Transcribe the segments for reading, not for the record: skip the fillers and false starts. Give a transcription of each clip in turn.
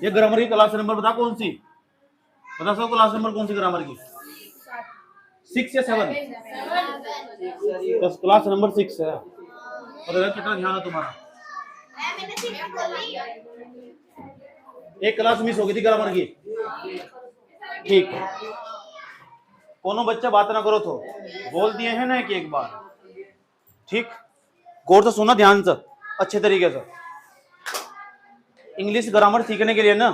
ये ग्रामर की class number बता कौन सी, बता सको क्लास नंबर कौन सी ग्रामर की, 6 या 7? क्लास नंबर 6 है। और कितना ध्यान है तुम्हारा, एक क्लास मिस हो गई थी ग्रामर की। ठीक, कोनो बच्चा बात ना करो तो बोल दिए हैं ना कि एक बार, ठीक, गौर से सुनना ध्यान से अच्छे तरीके से। इंग्लिश ग्रामर सीखने के लिए ना,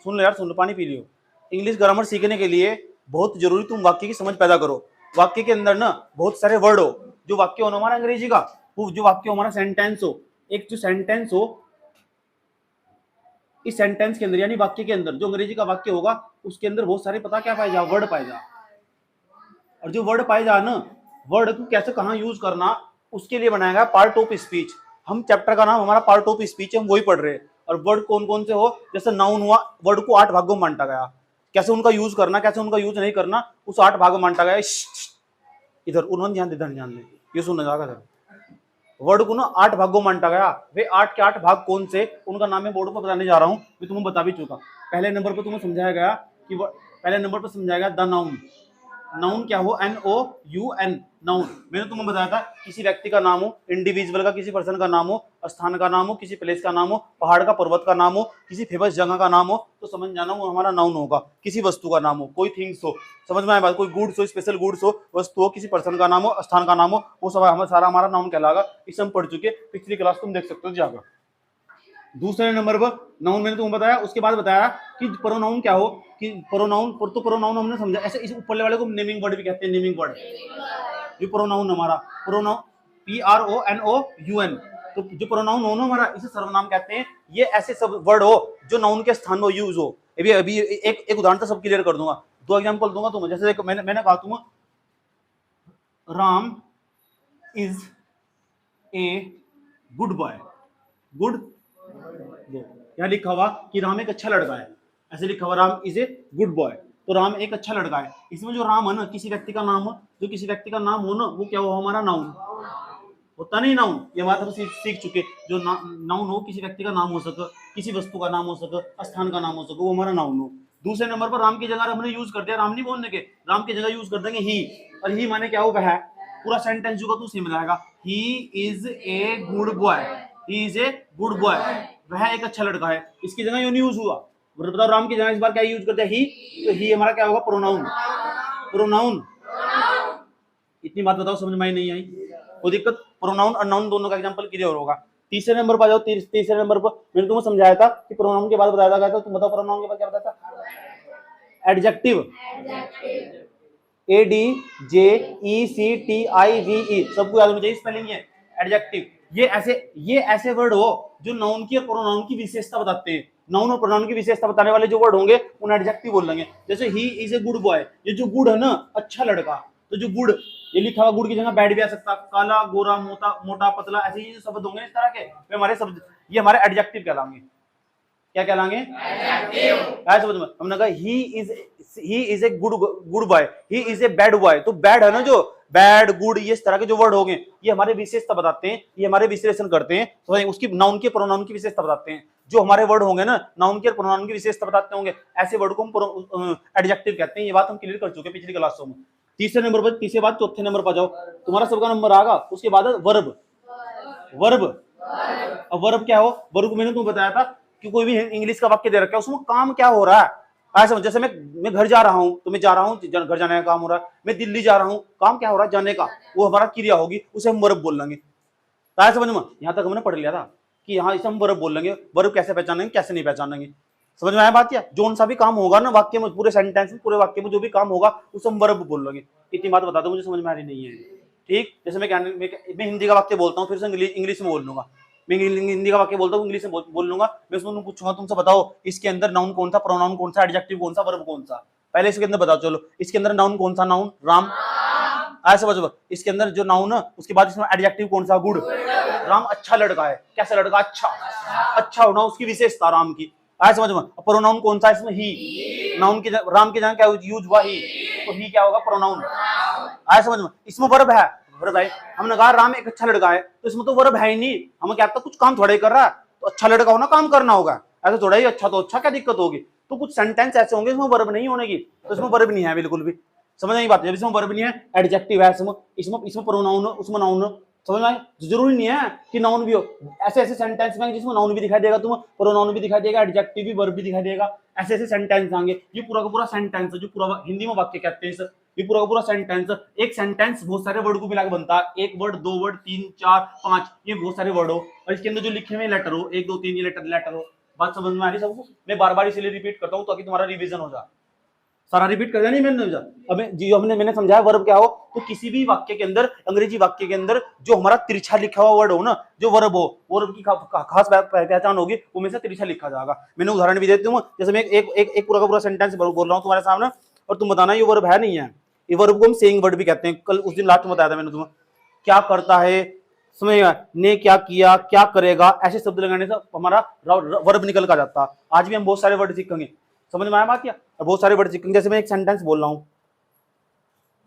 सुन लो यार, सुन लो, पानी पी लियो। इंग्लिश ग्रामर सीखने के लिए बहुत जरूरी तुम वाक्य की समझ पैदा करो। वाक्य के अंदर ना बहुत सारे वर्ड हो, जो वाक्य हो ना हमारा अंग्रेजी का, वो जो वाक्य हो हमारा सेंटेंस हो, एक जो सेंटेंस हो, इस सेंटेंस के अंदर यानी वाक्य के अंदर जो अंग्रेजी का वाक्य होगा उसके अंदर बहुत सारे पता क्या पाए जा, वर्ड पाए जा। और जो वर्ड पाए जा ना, वर्ड को कैसे कहाँ यूज करना, उसके लिए बनाएगा पार्ट ऑफ स्पीच। हम चैप्टर का नाम हमारा पार्ट ऑफ स्पीच है, हम वही पढ़ रहे हैं। और वर्ड कौन कौन से हो, जैसे नाउन हुआ, वर्ड को 8 भागों में बांटा गया, कैसे उनका यूज करना, कैसे उनका यूज नहीं करना, उस 8 भागों में बांटा गया। इधर उन्होंने ध्यान, इधर ध्यान दे, ये सुनना जाएगा सर। वर्ड को ना 8 भागों में बांटा गया, वे 8 के 8 भाग कौन से, उनका नाम मैं बोर्ड पर बताने जा रहा हूँ, मैं तुम्हें बता भी चुका। पहले नंबर पर तुम्हें समझाया गया कि पहले नंबर पर समझाया गया द नाउन। नाउन क्या हो, NOUN, नाउन। मैंने तुम्हें बताया था किसी व्यक्ति का नाम हो, इंडिविजुअल का, किसी पर्सन का नाम हो, स्थान का नाम हो, किसी प्लेस का नाम हो, पहाड़ का, पर्वत का नाम हो, किसी फेमस जगह का नाम हो, तो समझ जाना वो हमारा नाउन होगा। किसी वस्तु का नाम हो, कोई थिंग्स हो, समझ में आया बात, कोई गुड्स हो, स्पेशल गुड्स हो, वस्तु हो, किसी पर्सन का नाम हो, स्थान का नाम हो, वो सब हमारा सारा हमारा नाउन कहलाएगा। इसे हम पढ़ चुके, पिछली क्लास तुम देख सकते हो जाकर। दूसरे नंबर पर नाउन मैंने तुम्हें बताया, उसके बाद बताया कि प्रोनाउन क्या हो, कि प्रोनाउन, तो प्रोनाउन हमने समझा ऐसे, इस ऊपर वाले को नेमिंग वर्ड भी कहते हैं, नेमिंग वर्ड। ये प्रोनाउन हमारा, प्रोनाउन PRONOUN, तो जो प्रोनाउन हो ना हमारा, इसे सर्वनाम कहते हैं। ये ऐसे सब वर्ड हो जो नाउन के स्थान में यूज हो। अभी एक उदाहरण तो सब क्लियर कर दूंगा, 2 एग्जांपल दूंगा तुम्हें। जैसे मैंने कहा तुम, Ram is a good boy, good, यहाँ लिखा हुआ कि राम एक अच्छा लड़का है, ऐसे लिखा हुआ Ram is a good boy, तो राम एक अच्छा लड़का है। इसमें जो राम है ना, किसी व्यक्ति का नाम हो, जो किसी व्यक्ति का नाम हो ना, वो क्या हो, हमारा नाउन होता नहीं। नाउन ये बात हम सीख चुके, जो नाउन हो किसी व्यक्ति का नाम हो सके, किसी वस्तु का नाम हो सके, स्थान का नाम हो सके, वो हमारा नाउन हो। दूसरे नंबर पर राम की जगह हमने यूज कर दिया, राम नहीं बोलने के, राम की जगह यूज कर देंगे ही। और ही माने क्या हो, वह, पूरा सेंटेंस जो तू सेम रहेगा, he is a good boy, he is a good boy, वह एक अच्छा लड़का है। इसकी जगह यूं नहीं यूज हुआ, बताओ राम की जगह इस बार क्या यूज करते हैं, ही, तो ही हमारा क्या होगा, प्रोनाउन। प्रोनाउन, इतनी बात बताओ समझ में नहीं आई, कोई दिक्कत? प्रोनाउन और नाउन दोनों का एग्जांपल क्लियर होगा। तीसरे नंबर पर जाओ, तीसरे नंबर पर मैंने तुम्हें समझाया था कि प्रोनाउन के बाद बताया था, तुम बताओ प्रोनाउन के बाद क्या बताया था, एडजेक्टिव, ADJECTIVE, सबको याद होनी चाहिए स्पेलिंग है, एडजेक्टिव। ये ऐसे वर्ड हो जो नाउन की और प्रोनाउन की विशेषता बताते हैं। नाउन और प्रोनाउन की विशेषता बताने वाले जो वर्ड होंगे उन्हें एडजेक्टिव बोल लेंगे। जैसे he is a good boy, ये जो गुड है ना, अच्छा लड़का, तो जो गुड, ये लिखा हुआ गुड की जगह बैड भी आ सकता, काला, गोरा, मोटा, पतला, ऐसे ही शब्द होंगे इस तरह के, वे हमारे शब्द, ये हमारे एडजेक्टिव कहलाएंगे। क्या कहलाएंगे, एडजेक्टिव। समझ में, हमने कहा he is a good boy, he is a bad boy, तो बैड है ना, जो बैड, गुड, ये इस तरह के जो वर्ड होंगे, ये हमारे विशेषता बताते हैं, ये हमारे विश्लेषण करते हैं, तो उसकी नाउन के प्रोनाउन की विशेषता बताते हैं। जो हमारे वर्ड होंगे ना, नाउन के और प्रोनाउन की विशेषता बताते होंगे, ऐसे वर्ड को हम एडजेक्टिव कहते हैं। ये बात हम क्लियर कर चुके पिछली क्लासों में। तीसरे नंबर पर, तीसरे बाद चौथे नंबर पर जाओ, तुम्हारा सबका नंबर आएगा। उसके बाद वर्ब। वर्ब, अब वर्ब क्या हो, वर्ब को मैंने तुम्हें बताया था कि कोई भी इंग्लिश का वाक्य दे रखा है, उसमें काम क्या हो रहा है, ऐसा जैसे मैं घर जा रहा हूं, तो मैं जा रहा हूं, घर जाने का काम हो रहा है। मैं दिल्ली जा रहा हूं, काम क्या हो रहा है, जाने का, वो हमारा क्रिया होगी, उसे हम वर्ब बोल लेंगे। समझ में, यहां तक हमने पढ़ लिया था कि यहाँ इसे हम वर्ब बोल लेंगे। वर्ब कैसे पहचानेंगे, कैसे नहीं पहचानेंगे, समझ में आया बात? क्या जोन सा भी काम होगा ना वाक्य में, पूरे सेंटेंस में, पूरे वाक्य में जो भी काम होगा उसे हम वर्ब बोल लेंगे। इतनी बात बता दो, मुझे समझ में आ रही नहीं है, ठीक? जैसे मैं हिंदी का वाक्य बोलता हूँ, फिर से इंग्लिश में बोल लूंगा। मैं हिंदी का वाक्य बोलता हूँ, इंग्लिश में बोल लूंगा। मैं उसमें पूछूंगा तुमसे, बताओ इसके अंदर नाउन कौन सा, प्रोनाउन कौन सा, एडजेक्टिव कौन सा, वर्ब कौन सा? पहले इसके अंदर बताओ, चलो इसके अंदर नाउन कौन सा, नाउन राम, ऐसे समझो। इसके अंदर जो नाउन है, उसके बाद इसमें एडजेक्टिव कौन सा, गुड, राम अच्छा लड़का है, कैसा लड़का, अच्छा, अच्छा होना उसकी विशेषता राम की, ऐसे समझ में। प्रोनाउन कौन सा, इसमें ही, नाउन की राम की जगह क्या यूज हुआ, ही, तो ही क्या होगा, प्रोनाउन, ऐसे समझ में। इसमें वर्ब है, वर्ब है, हमने कहा राम एक अच्छा लड़का है, तो इसमें तो वर्ब है ही नहीं, हम क्या कुछ काम थोड़ा ही कर रहा है, तो अच्छा लड़का होना काम करना होगा, ऐसा थोड़ा ही अच्छा तो अच्छा, क्या दिक्कत होगी? तो कुछ सेंटेंस ऐसे होंगे इसमें वर्ब नहीं होने की, तो इसमें वर्ब नहीं है बिल्कुल भी, समझ नहीं बात है। इसमें वर्ब नहीं है, एडजेक्टिव है इसमें, इसमें प्रोनाउन, उसमें नाउन, समझ में आए? जरूरी नहीं है कि नाउन भी हो, ऐसे ऐसे सेंटेंस में जिसमें नाउन भी दिखाई देगा, तुम प्रोनाउन भी दिखाई देगा, एडजेक्टिव भी, वर्ब भी दिखाई देगा, ऐसे ऐसे सेंटेंस आएंगे। ये पूरा का पूरा सेंटेंस है, जो पूरा हिंदी में वाक्य कहते हैं सर, ये पूरा का पूरा सेंटेंस। एक सेंटेंस बहुत सारे वर्ड को मिला के बनता है, एक वर्ड, दो वर्ड, 3 4 5, ये बहुत सारे वर्ड हो, और इसके अंदर जो लिखे हुए लेटर हो, 1 2 3 ये लेटर हो। बात समझ में आ रही सबको? मैं बार बार इसलिए रिपीट करता हूँ ताकि तुम्हारा रिवीजन हो जाए। सारा रिपीट कर दिया नहीं मैंने? अब जी मैंने समझाया वर्ब क्या हो, तो किसी भी वाक्य के अंदर, अंग्रेजी वाक्य के अंदर जो हमारा तिरछा लिखा हुआ वर्ड हो ना, जो वर्ब हो, वर्ब की खास पहचान होगी, वो में से तिरछा लिखा जाएगा। मैंने उदाहरण भी देती हूँ, जैसे मैं एक पूरा का पूरा सेंटेंस बोल रहा हूँ तुम्हारे सामने, और तुम बताना ये वर्ब है नहीं है। ये वर्ब को हम सेइंग वर्ड भी कहते हैं। कल उस दिन लास्ट में बताया था मैंने तुम्हें, क्या करता है, समझ ने क्या किया, क्या करेगा, ऐसे शब्द लगाने से हमारा वर्ब निकल का जाता है। आज भी हम बहुत सारे वर्ड सीखेंगे, समझ में आया बात? क्या बहुत सारे वर्ड सीखेंगे। जैसे मैं एक सेंटेंस बोल रहा हूं,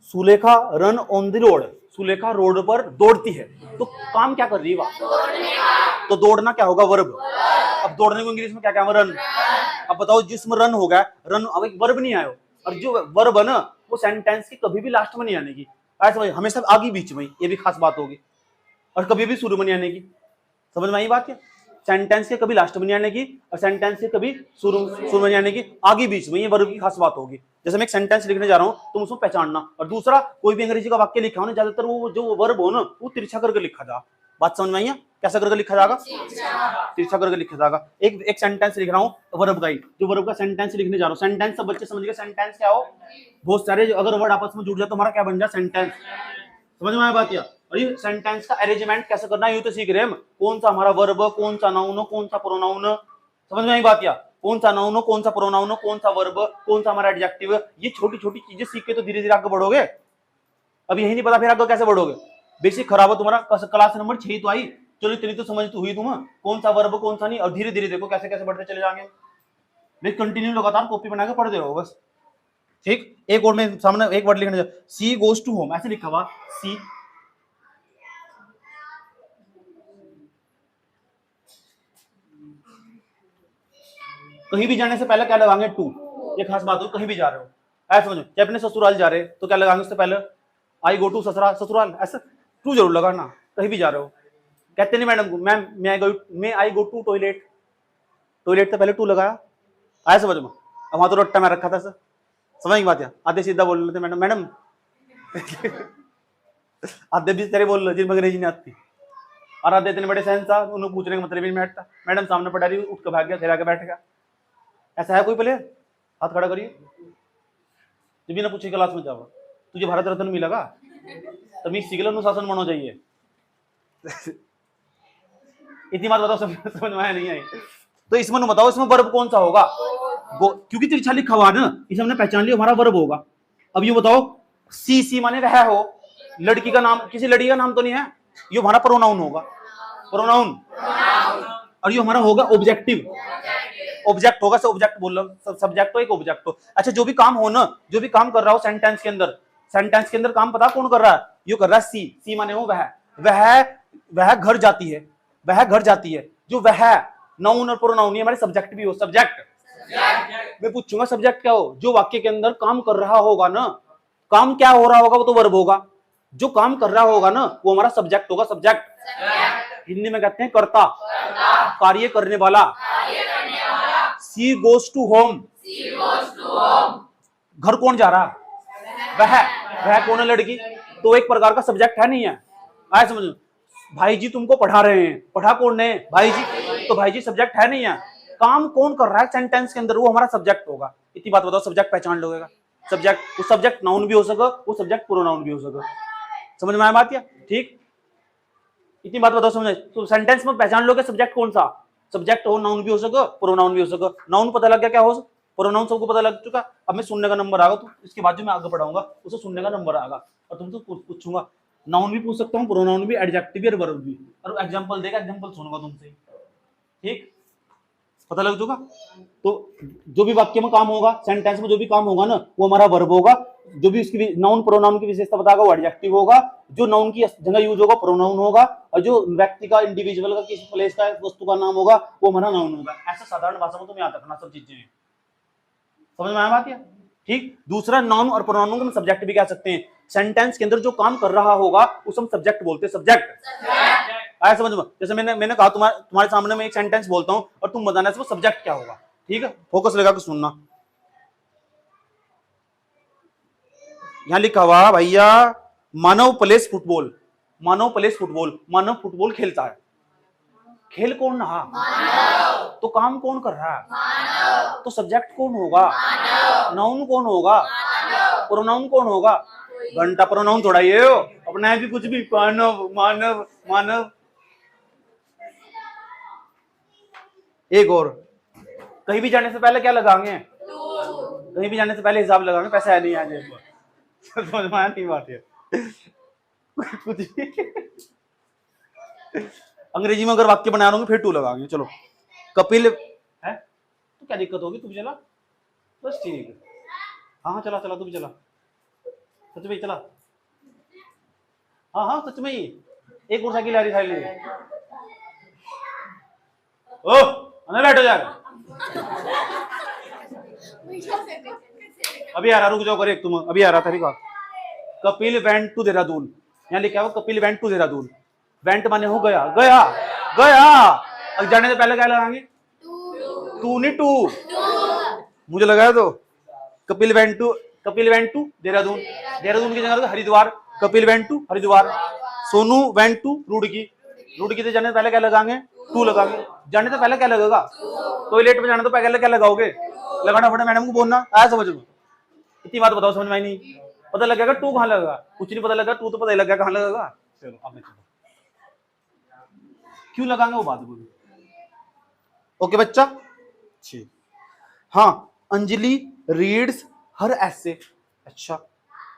Sulekha run on the road, Sulekha road पर दौड़ती है, तो काम क्या कर रही है वहां? तो दौड़ना क्या होगा? वर्ब। अब दौड़ने को इंग्लिश में क्या क्या है? रन। अब बताओ जिसमें रन होगा, रन, अब एक वर्ब नहीं आयो, और जो वर्ब है ना वो सेंटेंस की कभी भी लास्ट में नहीं आने की, ऐसा हमेशा आगे बीच में, ये भी खास बात होगी, और कभी भी शुरू में नहीं आने की। समझ में आई बात? क्या सेंटेंस के कभी लास्ट में नहीं आने की, और सेंटेंस के कभी शुरू में नहीं आने की, आगे बीच में, ये वर्ब की खास बात होगी। जैसे मैं एक सेंटेंस लिखने जा रहा हूं, तुम उसको पहचानना। और दूसरा, कोई भी अंग्रेजी का वाक्य लिखा हो ना, ज्यादातर वो जो वर्ब हो ना वो तिरछा करके लिखा जा। बात समझ में आई है? कैसा करके लिखा जाएगा? तिरछा करके लिखा जाएगा। एक सेंटेंस लिख रहा हूं वर्ब का ही, जो वर्ब का सेंटेंस लिखने जा रहा हूं, सेंटेंस सब बच्चे समझ गए सेंटेंस क्या हो? बहुत सारे अगर वर्ड आपस में जुड़ जाए तो हमारा क्या बन जाए? सेंटेंस। समझ में आया बात? या और ये सेंटेंस का अरेंजमेंट कैसे करना है ये तो सीख रहे हैं हम, कौन सा हमारा वर्ब, कौन सा नाउन, कौन सा प्रोनाउन। समझ में आई बात? या कौन सा नाउन, कौन सा प्रोनाउन, कौन सा वर्ब, कौन सा हमारा एडजेक्टिव, ये छोटी छोटी चीजें सीख के तो धीरे धीरे आगे बढ़ोगे। अब यही नहीं पता फिर आगे कैसे बढ़ोगे? बेसिक खराब हो तुम्हारा, क्लास नंबर 6 तो आई, चलो इतनी तो समझ तो हुई तुम, कौन सा वर्ब कौन सा नहीं, और धीरे धीरे देखो कैसे कैसे बढ़ते चले जाएंगे। मैं कंटिन्यू लगातार कॉपी बना के पढ़ते रहो बस, ठीक। एक और मैं सामने एक वर्ड लिखने, सी गोज टू होम, ऐसे लिखा हुआ सी, कहीं भी जाने से पहले क्या लगाएंगे? टू। ये खास बात हो, कहीं भी जा रहे हो ऐसा समझो, चाहे अपने ससुराल जा रहे तो क्या लगाएंगे उससे पहले? आई गो टू ससुराल, ऐसा टू जरूर लगाना। कहीं भी जा रहे हो, कहते नहीं मैडम को, मैम मैं आई गो टू टॉयलेट, टॉयलेट से पहले टू लगाया, आया समझ में? अब वहां तो रट्टा में रखा था सर, समझ की बात है? आधे सीधा बोल रहे थे मैडम मैडम आधे भी तेरे बोल रहे जिन अंग्रेजी नहीं आती, और आधे इतने बड़े सहन साहब, उन्हें पूछने का मतलब ही नहीं बैठता। मैडम सामने पढ़ा रही, उठ के भाग गया, फिर आके बैठ गया। ऐसा है कोई प्लेयर? हाथ खड़ा करिए, जब बिना पूछे क्लास में जाओ, तुझे भारत रत्न मिलेगा, तमीज सीख लो, अनुशासन होना चाहिए। इतनी बात बताओ, समझ में आया नहीं आई? तो इसमें बताओ इसमें वर्ब कौन सा होगा? क्योंकि तिरछा लिखा हुआ ना, इसे हमने पहचान लिया, हमारा वर्ब होगा। अब ये बताओ, सी माने वह हो, लड़की का नाम, किसी लड़की का नाम तो नहीं है, ये हमारा प्रोनाउन होगा, प्रोनाउन। और ये हमारा होगा ऑब्जेक्टिव, ऑब्जेक्ट होगा, ऑब्जेक्ट बोल रहा, सब्जेक्ट हो एक ऑब्जेक्ट हो। अच्छा, जो भी काम हो ना, जो भी काम कर रहा हो सेंटेंस के अंदर, सेंटेंस के अंदर काम पता कौन कर रहा है? ये कर रहा है सी माने वो वह घर जाती है, वह घर जाती है, जो वह नाउन और प्रोनाउन, ये हमारे सब्जेक्ट भी हो, सब्जेक्ट। मैं पूछूंगा सब्जेक्ट क्या हो? जो वाक्य के अंदर काम कर रहा होगा ना, काम क्या हो रहा होगा वो तो वर्ब होगा, जो काम कर रहा होगा ना वो हमारा सब्जेक्ट होगा, सब्जेक्ट। हिंदी में कहते हैं कर्ता, कार्य करने वाला। सी गोज टू होम, घर कौन जा रहा? वह कौन है? लड़की। तो एक प्रकार का सब्जेक्ट है नहीं है, आया समझ? भाई जी तुमको पढ़ा रहे हैं, पढ़ा कौन ने? भाई जी। तो भाई जी सब्जेक्ट है नहीं है, काम कौन कर रहा है सेंटेंस के अंदर, वो हमारा सब्जेक्ट होगा। इतनी बात बताओ, सब्जेक्ट पहचान लोगे? सब्जेक्ट, वो सब्जेक्ट नाउन भी हो सके, वो सब्जेक्ट प्रोनाउन भी हो सके। समझ में आया बात? क्या ठीक? इतनी बात बताओ, समझ? तो सेंटेंस में पहचान लोगे सब्जेक्ट कौन सा, सब्जेक्ट हो, नाउन भी हो सके, प्रोनाउन भी हो सके। नाउन पता लग गया क्या हो, प्रोनाउन सबको पता लग चुका। अब मैं सुनने का नंबर आएगा तो इसके बाद जो मैं आगे पढ़ाऊंगा उसे सुनने का नंबर आएगा, और तुमसे पूछूंगा, नाउन भी पूछ सकता हूँ, प्रोनाउन भी, एडजेक्टिव भी और वर्ब भी, और एग्जांपल देगा, एग्जांपल सुनूंगा तुमसे, ठीक? पता लग चुका। तो जो भी वाक्य में काम होगा, सेंटेंस में जो भी काम होगा ना, वो हमारा वर्ब होगा। जो भी उसकी नाउन प्रोनाउन की विशेषता बताएगा वो एडजेक्टिव होगा। जो नाउन की जगह यूज होगा प्रोनाउन होगा, और जो व्यक्ति का, इंडिविजुअल का, किसी प्लेस का, वस्तु का नाम होगा वो हमारा नाउन होगा। ऐसा साधारण भाषा में तुम्हें याद रखना सब चीजें। समझ में आया बात है? ठीक। दूसरा, नाउन और प्रोनाउन को हम सब्जेक्ट भी कह सकते हैं। सेंटेंस के अंदर जो काम कर रहा होगा उसे हम सब्जेक्ट बोलते हैं। सब्जेक्ट आया समझ में? जैसे मैंने कहा तुम्हारे सामने मैं एक सेंटेंस बोलता हूं और तुम बताना इसमें सब्जेक्ट क्या होगा। ठीक है, फोकस लगा के सुनना। यहां लिखा हुआ भैया, मानव प्लेस फुटबॉल। मानव प्लेस फुटबॉल, मानव फुटबॉल खेलता है। खेल कौन रहा? तो काम कौन कर रहा है? तो सब्जेक्ट कौन होगा? नाउन कौन होगा? प्रोनाउन कौन होगा? घंटा प्रोनाउन थोड़ा ये हो, अपना भी कुछ भी, मानव मानव मानव। एक और, कहीं भी जाने से पहले क्या लगाएंगे? कहीं भी जाने से पहले हिसाब लगाएंगे, पैसा है नहीं है। समझ में आया नहीं बात है? कुछ भी अंग्रेजी में अगर वाक्य बना रहा हूँ फिर टू लगाएंगे। चलो, कपिल है तो क्या दिक्कत होगी? तू भी चला, बस ठीक है। हाँ चला चला, तू भी चला, सच में चला। हाँ हाँ सच में ही, एक और साइकिल आ रही साइकिल। ओह बैठो जाकर, अभी आ रहा, रुक जाओ करे तुम, अभी आ रहा था। Record, Kapil went to Dehradun. यहाँ लिखा हुआ Kapil went to Dehradun. Went माने हो गया, गया गया। अब जाने से पहले क्या लगाएंगे? टू नहीं टू, मुझे लगाया तो। Kapil went to Dehradun. देहरादून की जगह Haridwar. Kapil went to Haridwar. Sonu went to Roorkee. Roorkee से जाने से पहले क्या लगाएंगे? टू लगाएंगे। जाने से पहले क्या लगेगा? टॉयलेट में जाने तो पहले क्या लगाओगे? लगाना पड़े, मैडम को बोलना आया समझ में? इतनी बात बताओ, समझ में नहीं? पता लगेगा टू कहाँ लगेगा? कुछ नहीं पता लगेगा, टू तो पता ही लगेगा कहाँ लगेगा। चलो अब क्यों लगाएंगे वो बात बोलो। ओके बच्चा, ठीक। हाँ, अंजलि रीड्स हर ऐसे। अच्छा,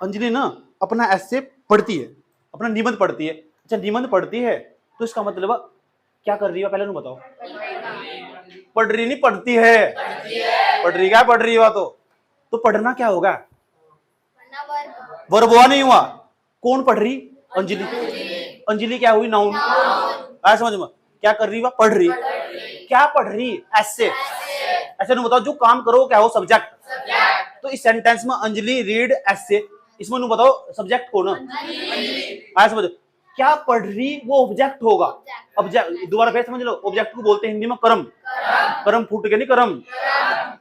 अंजलि ना अपना ऐसे पढ़ती है, अपना निबंध पढ़ती है। अच्छा, निबंध पढ़ती है तो इसका मतलब क्या कर रही है? पहले तुम बताओ। पढ़ रही नहीं, पढ़ती है। पढ़ रही क्या? पढ़ रही है तो पढ़ना क्या होगा? वर्ब हुआ नहीं हुआ? कौन पढ़ रही? अंजलि। अंजलि क्या हुई? नाउन। आया समझ में? क्या कर रही? पढ़ रही। क्या पढ़ रही? ऐसे। ऐसे नहीं बताओ, जो काम करो क्या हो? सब्जेक्ट। तो इस सेंटेंस में अंजलि रीड ऐसे, इसमें नहीं बताओ सब्जेक्ट कौन है? आया समझ? क्या पढ़ रही वो ऑब्जेक्ट होगा। ऑब्जेक्ट दोबारा फिर समझ लो, ऑब्जेक्ट को बोलते हैं हिंदी में कर्म। कर्म फूट के नहीं, कर्म।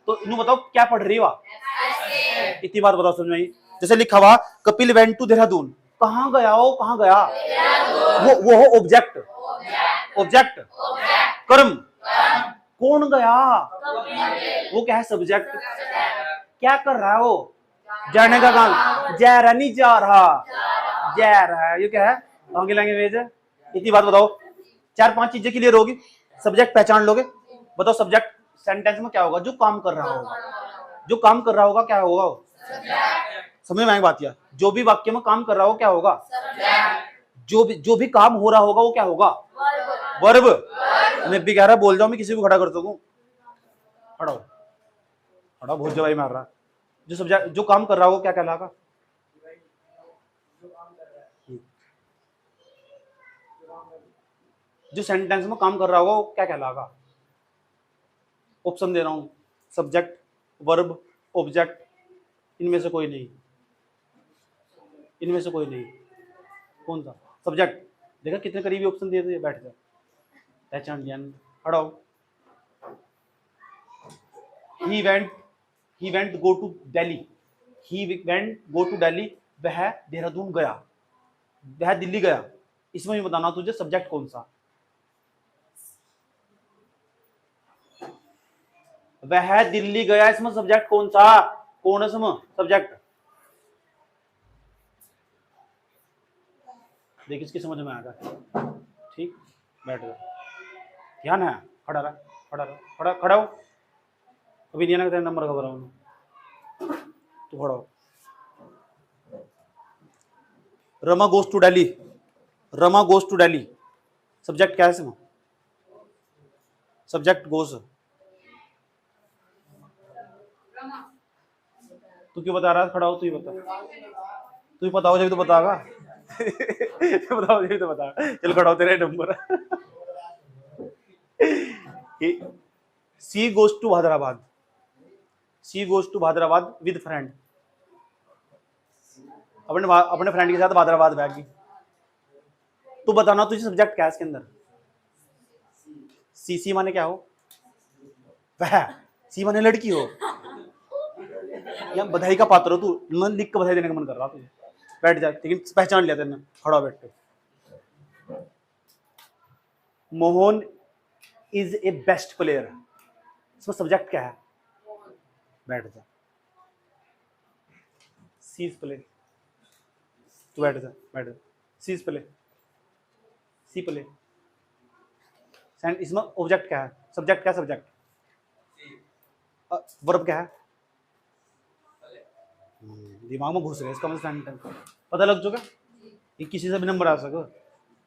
तो इन्हें बताओ क्या पढ़ रही है? इतनी बात बताओ, समझ में? जैसे लिखा हुआ कपिल वेंट टू देहरादून। कहां गया हो? कहां गया? वो हो ऑब्जेक्ट। ऑब्जेक्ट कर्म। कौन गया? वो क्या है? सब्जेक्ट। क्या कर रहा है वो? जाने का काम। जा रहा नहीं, जा रहा, जा रहा है। ये क्या है? आगे लैंग्वेज है। इतनी बात बताओ, 4-5 चीजें क्लियर होगी। सब्जेक्ट पहचान लोगे। बताओ सब्जेक्ट सेंटेंस में क्या होगा? जो काम कर रहा होगा। जो काम कर रहा होगा क्या होगा? समझ में आई बात? या जो भी वाक्य में काम कर रहा हो क्या होगा? जो भी काम हो रहा होगा वो क्या होगा? वर्ब। मैं भी कह रहा बोल जाऊं, मैं किसी को खड़ा कर सकूं। खड़ा हो, खड़ा बहुत जवाई मार रहा। जो सब्जेक्ट, जो काम कर रहा हो क्या कहलाएगा? जो सेंटेंस में काम कर रहा होगा वो क्या कहलाएगा? ऑप्शन दे रहा हूं, सब्जेक्ट, वर्ब, ऑब्जेक्ट। इनमें से कोई नहीं, इनमें से कोई नहीं। कौन सा? सब्जेक्ट। देखा कितने करीबी ऑप्शन दिए थे। बैठ जा, पहचान लिया। खड़ा हो। He went go to Delhi. He went go to Delhi. वह देहरादून गया, वह दिल्ली गया। इसमें भी बताना तुझे सब्जेक्ट कौन सा। वह दिल्ली गया, इसमें सब्जेक्ट कौन सा? कौन है इसमें सब्जेक्ट? देख इसकी समझ में आएगा। ठीक, बैठ जा, ध्यान है। खड़ा रहा, खड़ा रहा, खड़ा खड़ा हो। अभी नहीं ना तेरा नंबर खबर है तो खड़ा हो। Rama goes to Delhi. Rama goes to Delhi, subject क्या है इसमें? Subject goes. तू क्यों बता रहा है? खड़ा हो, तू ही बता, तू ही बताओ जब तो बतागा। बताओ जब तो बता। चल खड़ा हो, तेरा number. She goes to Hyderabad, she goes to Hyderabad with friend, अपने फ्रेंड के साथ हैदराबाद बैग की। तू बताना तुझे सब्जेक्ट क्या है इसके अंदर? सी माने क्या हो? वह सी माने लड़की हो या बधाई का पात्र हो तू? मन लिख के बधाई देने का मन कर रहा तुझे? बैठ जा, लेकिन पहचान लिया तेने, खड़ा बैठ के। Mohan is a best player, इसमें सब्जेक्ट क्या है? बैठ जा, सीज प्ले, तू बैठ जा, बैठ जा, सीज प्ले, सी प्ले। इसमें ऑब्जेक्ट क्या है? सब्जेक्ट क्या? सब्जेक्ट वर्ब क्या है? दिमाग में घुस रहे इसका मतलब पता लग चुका? ये किसी से भी नंबर आ सको।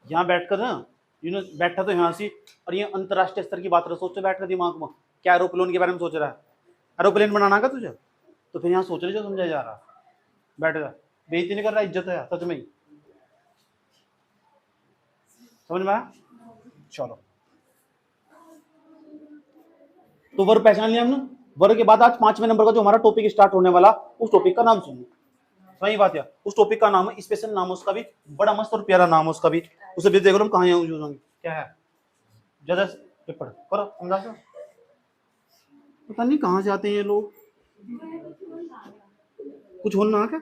यहाँ बैठकर ना, बैठा तो यहाँ से, और ये अंतरराष्ट्रीय स्तर की बात रहा, सोचो बैठ कर दिमाग में, क्या एरोप्लेन के बारे में सोच रहा है? एरोप्लेन बनाना का तुझे? तो फिर यहाँ सोच रहे जो समझा जा रहा। बैठ जा, बेइज्जती नहीं कर रहा, इज्जत है सच में ही। समझ में आया? चलो, तो वर्ब पहचान लिया हमने। वर्ब के बाद आज 5वें नंबर का जो हमारा टॉपिक स्टार्ट होने वाला, उस टॉपिक का नाम सुनो। सही बात है, उस टॉपिक का नाम है, स्पेशल नाम है उसका भी, बड़ा मस्त और प्यारा नाम है उसका भी। उसे भी देख लो हम कहाँ यूज होंगे। क्या है? ज्यादा पेपर करो, समझा सो। पता नहीं कहाँ से आते हैं ये लोग, कुछ होना क्या?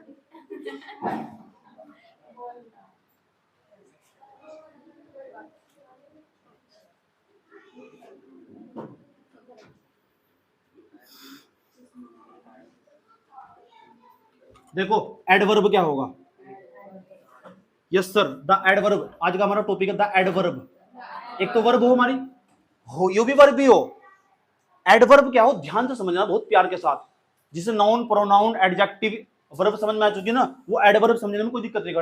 देखो एडवर्ब क्या होगा? यस सर, द एडवर्ब, आज का हमारा टॉपिक है द एडवर्ब। एक तो वर्ब हो हमारी, हो यो भी वर्ब भी हो। एडवर्ब क्या हो, ध्यान से समझना बहुत प्यार के साथ। जिसे नाउन, प्रोनाउन, एडजेक्टिव, वर्ब समझ में आ चुकी है ना, वो एडवर्ब समझने में कोई दिक्कत नहीं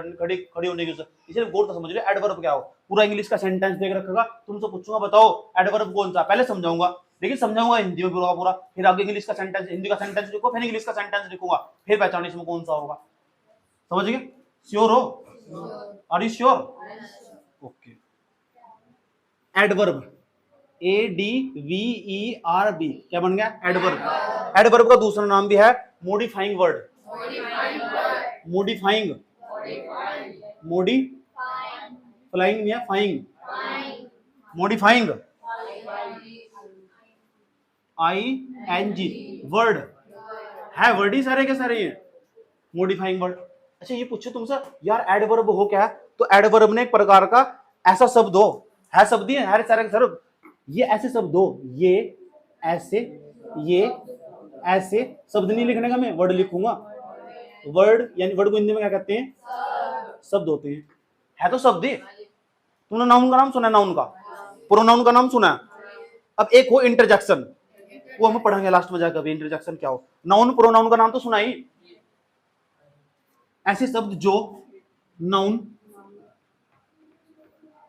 खड़ी होने की। इसलिए गौर से समझ लो एडवर्ब क्या हो। पूरा इंग्लिश का सेंटेंस देख रखा, तुमसे पूछूंगा बताओ एडवर्ब कौन सा, पहले समझाऊंगा, लेकिन समझाऊंगा हिंदी में पूरा पूरा, फिर आगे इंग्लिश का सेंटेंस, हिंदी का सेंटेंस लिखो, फिर इंग्लिश का सेंटेंस लिखूंगा, फिर पहचानो इसमें कौन सा होगा। समझ गए? श्योर हो? Are you sure? Okay. Adverb, ADVERB क्या बन गया? एडवर्ब। एडवर्ब का दूसरा नाम भी है मॉडिफाइंग वर्ड। मॉडिफाइंग, फ्लाइंग नहीं है, फाइंग, मॉडिफाइंग, ING वर्ड है, वर्ड ही सारे के सारे हैं मॉडिफाइंग वर्ड। अच्छा ये पूछो तुमसे यार एडवर्ब हो क्या? तो एडवर्ब ने एक प्रकार का ऐसा शब्द हो, है शब्द ही है सारे सर, ये ऐसे शब्द हो, ये ऐसे शब्द नहीं लिखने का, मैं वर्ड लिखूंगा। वर्ड यानी वर्ड को हिंदी में क्या कहते हैं? शब्द होते हैं, है तो शब्द ही। तुमने नाउन का नाम सुना है? नाउन का, प्रोनाउन का नाम सुना है? अब एक हो इंटरजेक्शन, वो हम पढ़ेंगे लास्ट में जाकर, इंटरजेक्शन क्या हो। नाउन प्रोनाउन का नाम तो सुना ही, ऐसे शब्द जो नाउन,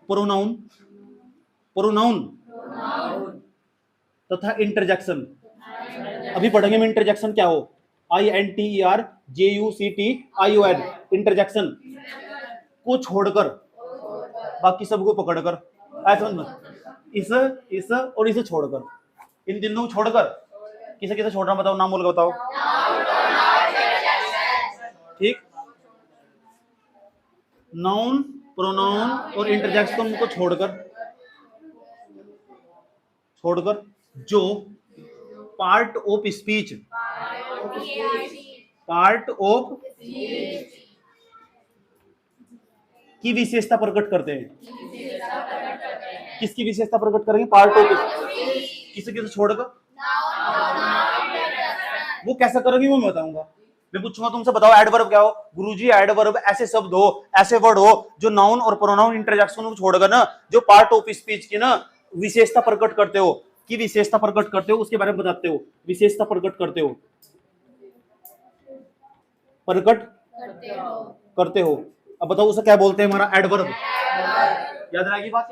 प्रोनाउन तथा इंटरजेक्शन, अभी पढ़ेंगे में इंटरजेक्शन क्या हो। INTERJUCTION, इंटरजेक्शन को छोड़कर बाकी सबको पकड़कर, ऐसा समझ, इस और इसे छोड़कर, इन तीनों को छोड़कर किसे किसे छोड़ रहा बताओ, नाम बोल के बताओ। ठीक, नाउन, प्रोनाउन और इंटरजेक्शन को छोड़कर जो पार्ट ऑफ स्पीच, की विशेषता प्रकट करते हैं। किसकी विशेषता प्रकट करेंगे? पार्ट ऑफ, किसे किसे छोड़कर, वो कैसा करेंगे वो मैं बताऊंगा। मैं पूछूंगा तुमसे बताओ एडवर्ब क्या हो? गुरुजी एडवर्ब ऐसे शब्द हो, ऐसे वर्ड हो जो नाउन और प्रोनाउन इंटरजेक्शन को छोड़कर ना, जो पार्ट ऑफ स्पीच की ना विशेषता प्रकट करते हो, की विशेषता प्रकट करते हो, उसके बारे में बताते हो। विशेषता प्रकट करते हो, प्रकट करते हो। अब बताओ उसे क्या बोलते हैं? हमारा एडवर्ब। याद रहेगी बात?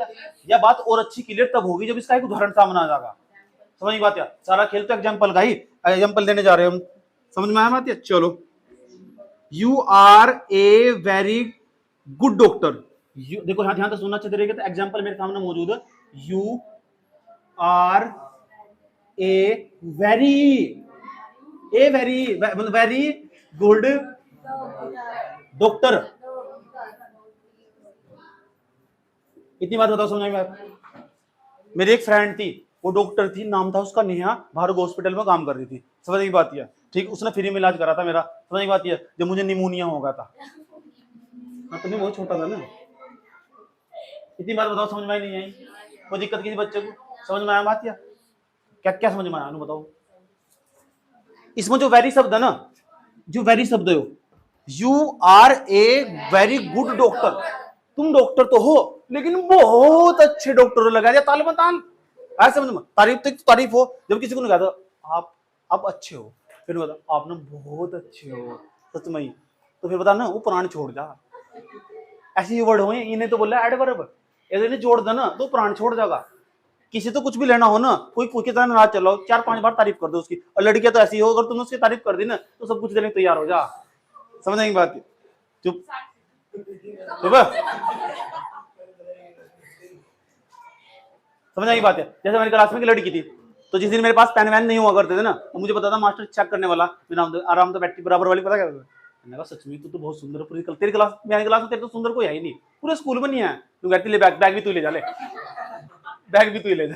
या बात और अच्छी क्लियर तब होगी जब इसका एक उदाहरण सामने आ जाएगा। समझ बात? या सारा खेल तो एग्जाम्पल का ही, एग्जाम्पल देने जा रहे हैं हम। समझ में आया बात है? चलो, you are a very good doctor. देखो यहां ध्यान से सुनना अच्छे तरीके से, एग्जाम्पल मेरे सामने मौजूद है। You are a very very good doctor. इतनी बात बताओ, समझ में? मेरी एक फ्रेंड थी, वो डॉक्टर थी, नाम था उसका नेहा, भारत हॉस्पिटल में काम कर रही थी। समझ की बात यह, ठीक, उसने फ्री में इलाज करा था मेरा। समझ की बात यह, जब मुझे निमोनिया हो गया था। तुम्हें बहुत छोटा था ना। इतनी बात बताओ, समझ में नहीं आई? कोई दिक्कत किसी बच्चे को? समझ में आया बात या क्या? क्या समझ में आया बताओ? इसमें जो वेरी शब्द है ना, जो वेरी शब्द है, you are a very good doctor. तुम डॉक्टर तो हो, लेकिन बहुत अच्छे डॉक्टर लगा दिया ताल बतान। ऐसे समझ में, तारीफ तो तारीफ हो, जब किसी को नहीं कहता आप अच्छे हो, फिर बता आप ना बहुत अच्छे हो, सच में, तो फिर बता ना वो प्राण छोड़ जा। ऐसे वर्ड हो, इन्हें तो बोला एडवर्ब, इन्हें जोड़ देना तो प्राण छोड़ जाएगा। किसी तो कुछ भी लेना हो ना, कोई के साथ नाराज चलो, 4-5 बार तारीफ कर दो उसकी। और लड़कियां तो ऐसी हो, अगर तुमने उसकी तारीफ कर दी ना तो सब कुछ देने को तैयार हो जा। समझ नहीं बात? चुप चुप। समझ आई बात है? जैसे मेरी क्लास में की लड़की थी, तो जिस दिन मेरे पास पेन वैन नहीं हुआ करते थे ना, तो मुझे पता था मास्टर चेक करने वाला, आराम से बैठी बराबर वाली, पता क्या मैंने कहा, सच में तू तो बहुत सुंदर, पूरी तेरी क्लास, मेरी क्लास में तेरे तो सुंदर कोई है ही नहीं, पूरे स्कूल में नहीं है। तू कहती ले बैग भी तू ले जा, ले बैग भी तू ले जा।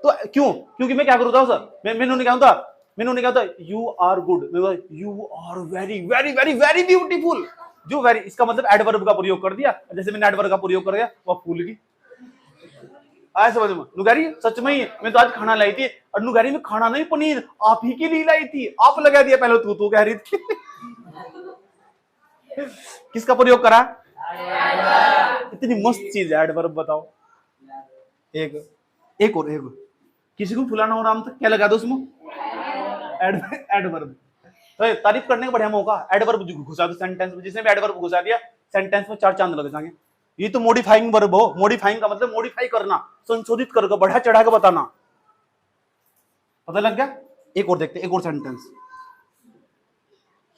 तो क्यों? क्योंकि मैं क्या करूँ सर, मैंने क्या होता, you are good, you are very very very very beautiful. जो वेरी, इसका मतलब एडवर्ब का प्रयोग कर दिया, जैसे मैंने एडवर्ब का प्रयोग कर दिया, वह फूल की। आया समझ में? नुगारी सच में ही, मैं तो आज खाना लाई थी, और नुगारी में खाना नहीं, पनीर आप ही के लिए लाई थी, आप लगा दिया पहले, तू कह रही थी। किसका प्रयोग करा? इतनी मस्त चीज है एडवर्ब, बताओ। एक और किसी को फुलाना हो नाम तक क्या लगा दो उसमें? एडवर्ब। तो तारीफ करने का बढ़िया मौका, एडवर्ब घुसा दो सेंटेंस में। जिसने भी एडवर्ब घुसा दिया, सेंटेंस में 4 चांद लग जाएंगे। ये तो मॉडिफाइंग वर्ब हो। मॉडिफाइंग का मतलब मॉडिफाई करना, संशोधित करके, बढ़ा चढ़ा के बताना। पता लग गया? एक और देखते, एक और सेंटेंस।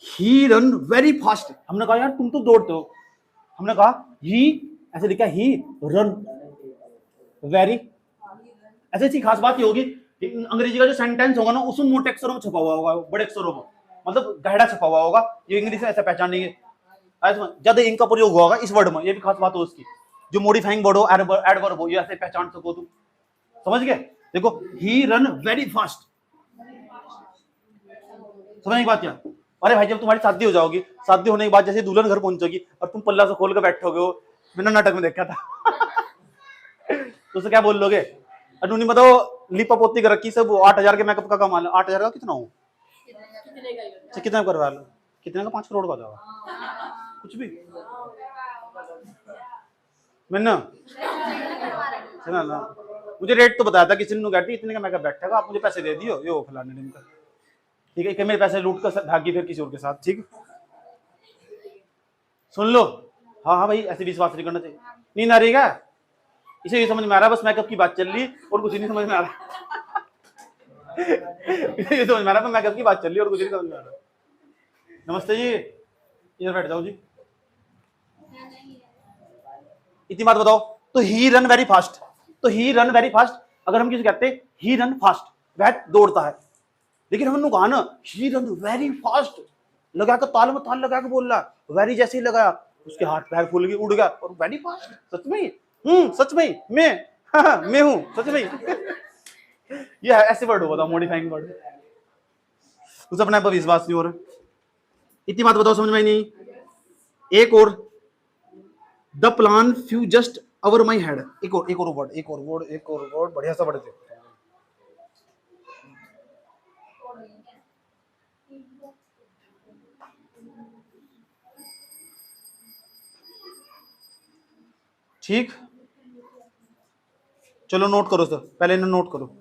ही रन वेरी फास्ट। हमने कहा यार तुम तो दौड़ते हो, हमने कहा ही, ऐसे लिखा ही रन वेरी। ऐसे अच्छी खास बात ये होगी, अंग्रेजी का जो सेंटेंस होगा ना, उसमें मोटे अक्षरों में छपा हुआ होगा, बड़े अक्षरों में, मतलब गहरा छपा हुआ होगा। ये इंग्लिश में ऐसा पहचान नहीं है, ज्यादा इंक का प्रयोग होगा इस वर्ड में। ये भी खास बात हो उसकी, जो मॉडिफाइंग वर्ड हो, एडवर्ब हो, ये ऐसे पहचान सको तुम। समझ गए? देखो, ही रन वेरी फास्ट। समझ की बात क्या? अरे भाई, जब तुम्हारी शादी हो जाओगी, शादी होने के बाद जैसे दुल्हन घर पहुंचोगी और तुम पल्ला से खोल कर बैठोगे, हो, मैंने नाटक में देखा था। तो उसे क्या बोल लोगे? अनुनी बताओ, लिपा पोती कर रखी सब, 8,000 के मेकअप का कमाल है। 8,000 का कितना हो? कितना करवा लो? कितने का? 5 करोड़ का जाएगा कुछ भी। मैंने मुझे रेट तो बताया था किसी ने, कहती इतने का मेकअप बैठेगा, आप मुझे पैसे दे दियो, ये फलाने दिन का। ठीक है, मेरे पैसे लूट कर भागी फिर किसी और के साथ। ठीक, सुन लो। हाँ भाई, ऐसे विश्वास नहीं करना चाहिए। नींद आ रही है? इसे ये समझ में आ रहा, बस मेकअप की बात चल रही और कुछ नहीं समझ में आ रहा। ये समझ में आ रहा, मेकअप की बात चल रही और कुछ नहीं समझ में आ रहा। नमस्ते जी, इधर बैठ जाओ जी। इतनी बात बताओ, तो ही रन वेरी फास्ट, तो ही रन वेरी फास्ट, अगर हम किसी कहते हैं ही रन फास्ट, वह दौड़ता है, लेकिन हमने कहा ना ही रन वेरी फास्ट, लगा कर ताल में ताल लगा के बोल रहा, वेरी जैसे ही लगाया उसके हाथ पैर फूल गए, उड़ गया, और वेरी फास्ट। सच में? सच में मैं, हाँ, मैं हूं सच में। ये ऐसे वर्ड हो, बताओ, मॉडिफाइंग वर्ड। उसे अपने पर विश्वास नहीं हो रहा। इतनी बात बताओ, समझ में नहीं? एक और, the plan few just over my head. एक और वर्ड बढ़िया सा वर्ड दे। ठीक, चलो नोट करो सर, पहले इन्हें नोट करो।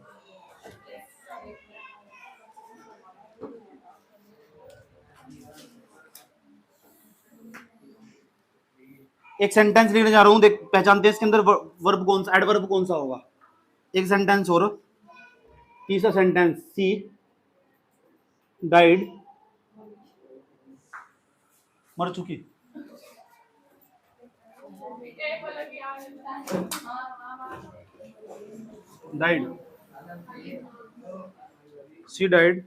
एक सेंटेंस लिखने जा रहा हूं, देख पहचानते हैं इसके अंदर वर्ब कौन सा, एडवर्ब कौन सा होगा। एक सेंटेंस और, तीसरा सेंटेंस, सी डाइड, मर चुकी, died, she died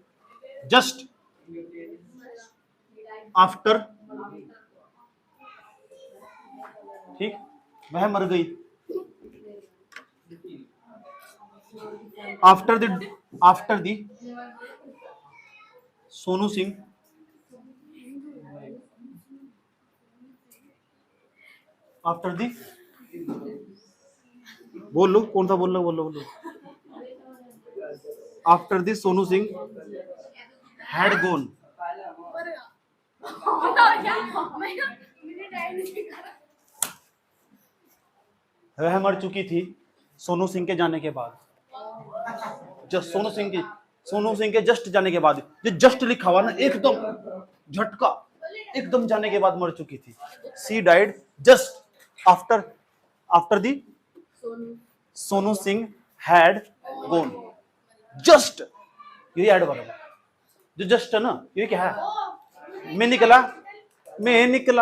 just after, ठीक, वह मर गई after the Sonu Singh after the, बोल लो कौन सा बोल लो, बोल लो after the Sonu Singh had gone, वह मर चुकी थी सोनू सिंह के जाने के बाद, जस्ट सोनू सिंह के जस्ट जाने के बाद, जो जस्ट लिखा हुआ ना एकदम झटका, एकदम जाने के बाद मर चुकी थी। She died just after the Sonu Singh had gone, just, यही ऐड वर्ब है, जो जस्ट है ना ये क्या है, मैं निकला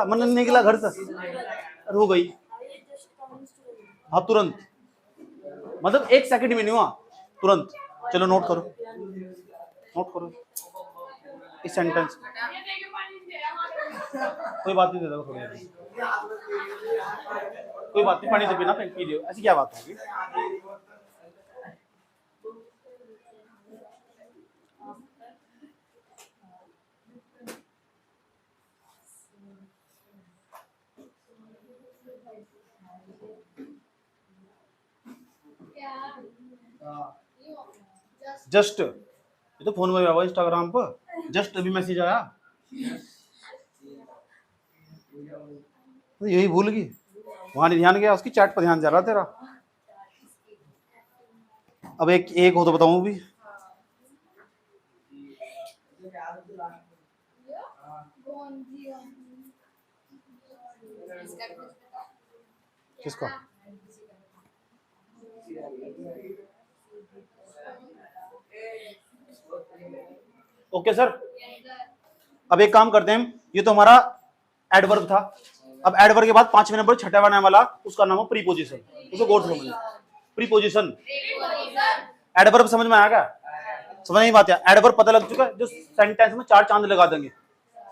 मन निकला घर से, हो गई, हाँ तुरंत, मतलब 1 सेकंड में नहीं हुआ, तुरंत। चलो नोट करो इस सेंटेंस, कोई बात नहीं, दे दो थोड़ी देर, कोई बात नहीं, पानी से पीना पी लियो, ऐसी क्या बात होगी। जस्ट, ये तो फोन में आया इंस्टाग्राम पर, जस्ट अभी मैसेज आया, तो यही भूल गई, वहां नहीं ध्यान गया, उसकी चैट पर ध्यान जा रहा तेरा। अब एक हो तो बताऊं भी, किसका, ओके सर। अब एक काम करते हैं, ये तो हमारा एडवर्ब था, अब एडवर्ब के बाद 5वें नंबर छठा आने वाला, उसका नाम है प्रीपोजिशन, उसको गौर से समझो। प्रीपोजिशन, एडवर्ब समझ में आएगा, समझ नहीं बात है, एडवर्ब पता लग चुका है, जो सेंटेंस में 4 चांद लगा देंगे,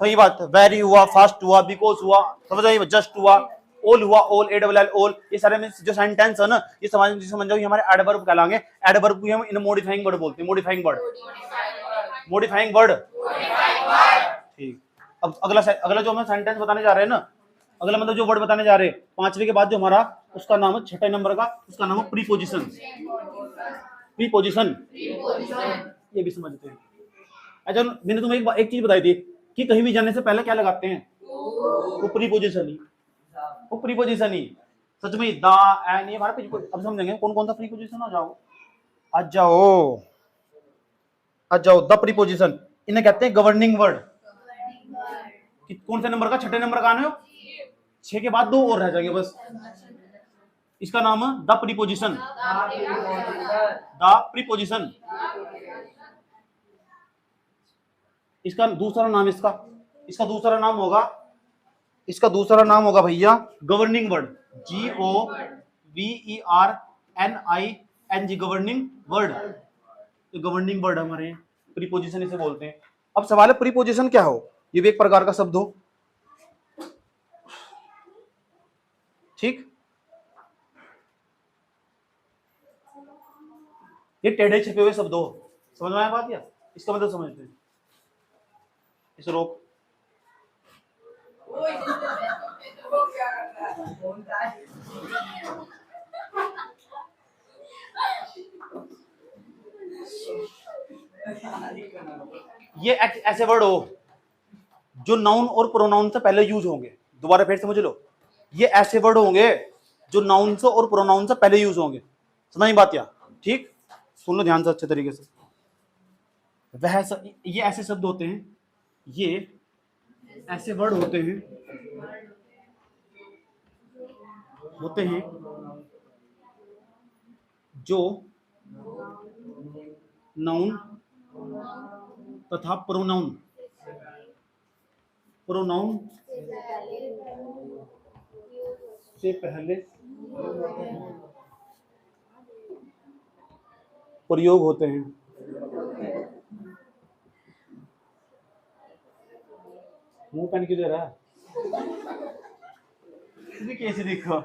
सही बात, वेरी हुआ, फास्ट हुआ, बिकॉज हुआ, समझ आई, जस्ट हुआ, ऑल हुआ, ऑल ALL ऑल, ये सारे में जो सेंटेंस है ना, ये समझ जाओ, ये हमारे एडवर्ब कहलाएंगे। एडवर्ब को हम इन मॉडिफाइंग वर्ड बोलते हैं, मॉडिफाइंग वर्ड, ठीक। अब अगला जो हम सेंटेंस बताने जा रहे हैं ना, अगला मतलब जो वर्ड बताने जा रहे हैं 5वें के बाद जो हमारा, उसका नाम है 6 नंबर का, उसका नाम है प्रीपोजिशन, ये भी समझते हैं। अच्छा, मैंने तुम्हें एक चीज बताई थी कि कहीं भी जाने से पहले क्या लगाते हैं, वो प्रीपोजिशन ही, सच में द एंड, ये हमारा अब समझेंगे कौन कौन सा प्रीपोजिशन। आ जाओ द प्रीपोजिशन, इन्हें कहते हैं गवर्निंग वर्ड। कौन से नंबर का, 6 नंबर का आने हो, 6 के बाद 2 और रह जाएंगे बस, इसका नाम है द प्रीपोजिशन, इसका दूसरा नाम, इसका दूसरा नाम होगा भैया governing word, GOVERNING, governing word, governing word हमारे प्रीपोजिशन इसे बोलते हैं। अब सवाल है प्रीपोजिशन क्या हो, ये भी एक प्रकार का शब्द हो, ठीक, ये टेढ़े छिपे हुए शब्द हो, समझ में आया बात, या इसका मतलब समझते हैं, इसे रोक, ये ऐसे वर्ड हो जो नाउन और प्रोनाउन से पहले यूज होंगे, दोबारा फिर समझ लो, ये ऐसे वर्ड होंगे जो नाउन से और प्रोनाउन से पहले यूज होंगे, समझ बात, या ठीक, सुन लो ध्यान से अच्छे तरीके से। ये ऐसे शब्द होते हैं, ये ऐसे वर्ड होते हैं जो नाउन तथा प्रोनाउन, प्रोनाउन से पहले प्रयोग होते हैं। मुंह पेन क्यों दे रहा है? कैसे देखो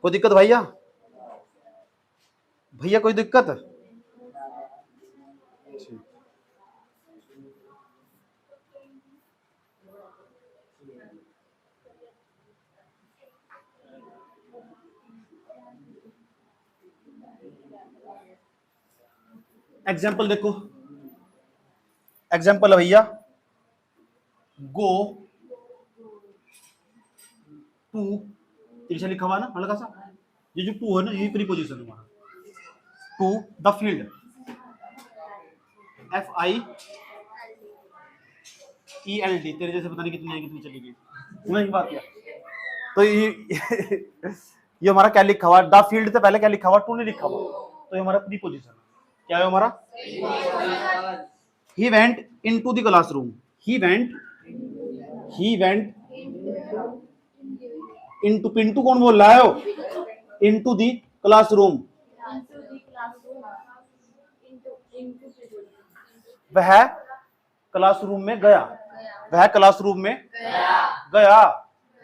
कोई दिक्कत भैया? भैया कोई दिक्कत? एग्जाम्पल देखो, एग्जाम्पल है भैया, गो टू, तिरछा लिखा हुआ ना हल्का सा, ये जो टू है ना ये प्रीपोजिशन है हमारा। टू द फील्ड, FIELD, तेरे जैसे पता नहीं कितनी चलेगी नहीं बात क्या। तो ये हमारा क्या लिखा हुआ, द फील्ड से पहले क्या लिखा हुआ, टू नहीं लिखा हुआ, तो ये हमारा प्रीपोजिशन है। क्या है हमारा? He went into the classroom. He went into, Pintu कौन बोल रहा है हो? Into the classroom. वह क्लासरूम में गया, वह क्लासरूम में गया।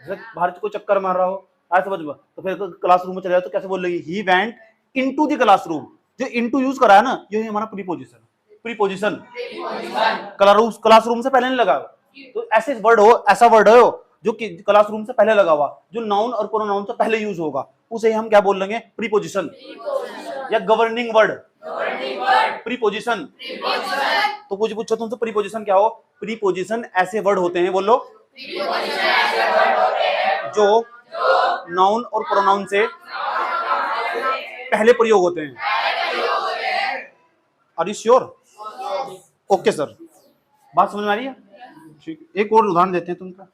बाहर को चक्कर मार रहा हो आज समझ, तो फिर क्लासरूम में चले जाओ तो कैसे बोल रही? He went into the classroom, जो into यूज करा है ना ये हमारा प्रीपोजिशन, प्रीपोजिशन क्लासरूम से पहले नहीं लगा। तो ऐसे वर्ड हो, ऐसा वर्ड हो जो कि क्लासरूम से पहले लगा हुआ, जो नाउन और प्रोनाउन से पहले यूज होगा, उसे हम क्या बोल लेंगे? प्रीपोजिशन या गवर्निंग वर्ड, प्रीपोजिशन। तो कुछ पूछो तुमसे प्रीपोजिशन क्या हो? प्रीपोजिशन ऐसे वर्ड होते हैं, बोलो, जो नाउन और प्रोनाउन से पहले प्रयोग होते हैं। Are you sure? Okay sir, बात समझ में आ रही है? ठीक, एक और उदाहरण देते हैं तुमका।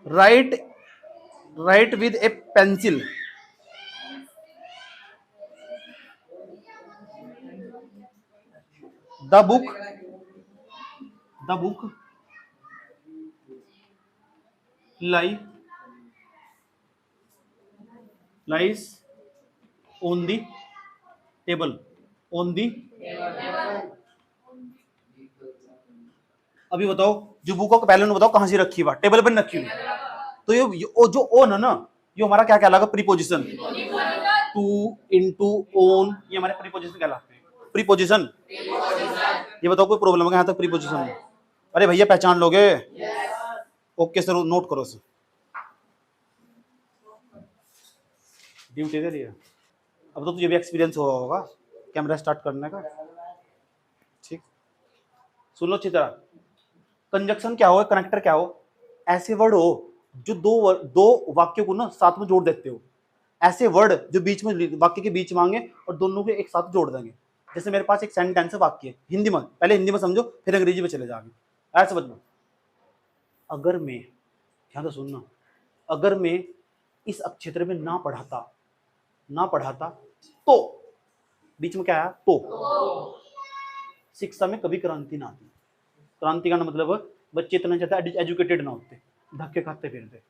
Right with A pencil, the book lies on the table, on the, अभी बताओ जो बुक को पहले बताओ कहां से रखी हुआ, टेबल पर रखी हुई। तो ये जो ओन है ना, ये हमारा क्या कहलाएगा? प्रीपोजिशन। टू, इनटू, ओन, ये हमारे प्रीपोजिशन कहलाते हैं। प्रीपोजिशन, ये बताओ कोई प्रॉब्लम है यहां तक प्रीपोजिशन में? अरे भैया पहचान लोगे? ओके सर, नोट करो सर, ड्यूटी दे रही है। अब तो तुझे भी एक्सपीरियंस हुआ होगा कैमरा स्टार्ट करने का, ठीक? सुन लो अच्छी तरह, कंजक्शन क्या हो, कनेक्टर क्या हो? ऐसे वर्ड हो जो दो वाक्यों को ना साथ में जोड़ देते हो, ऐसे वर्ड जो बीच में वाक्य के बीच मांगे और दोनों को एक साथ जोड़ देंगे। जैसे मेरे पास एक सेंटेंस है, वाक्य हिंदी में, पहले हिंदी में समझो फिर अंग्रेजी में चले जाओगे, ऐसे समझ लो। अगर मैं, ध्यान से सुनना, अगर मैं इस क्षेत्र में ना पढ़ाता तो, बीच में क्या है? तो शिक्षा में कभी क्रांति ना आती। क्रांति का मतलब बच्चे इतना ज्यादा एजुकेटेड ना होते, धक्के खाते फिरते।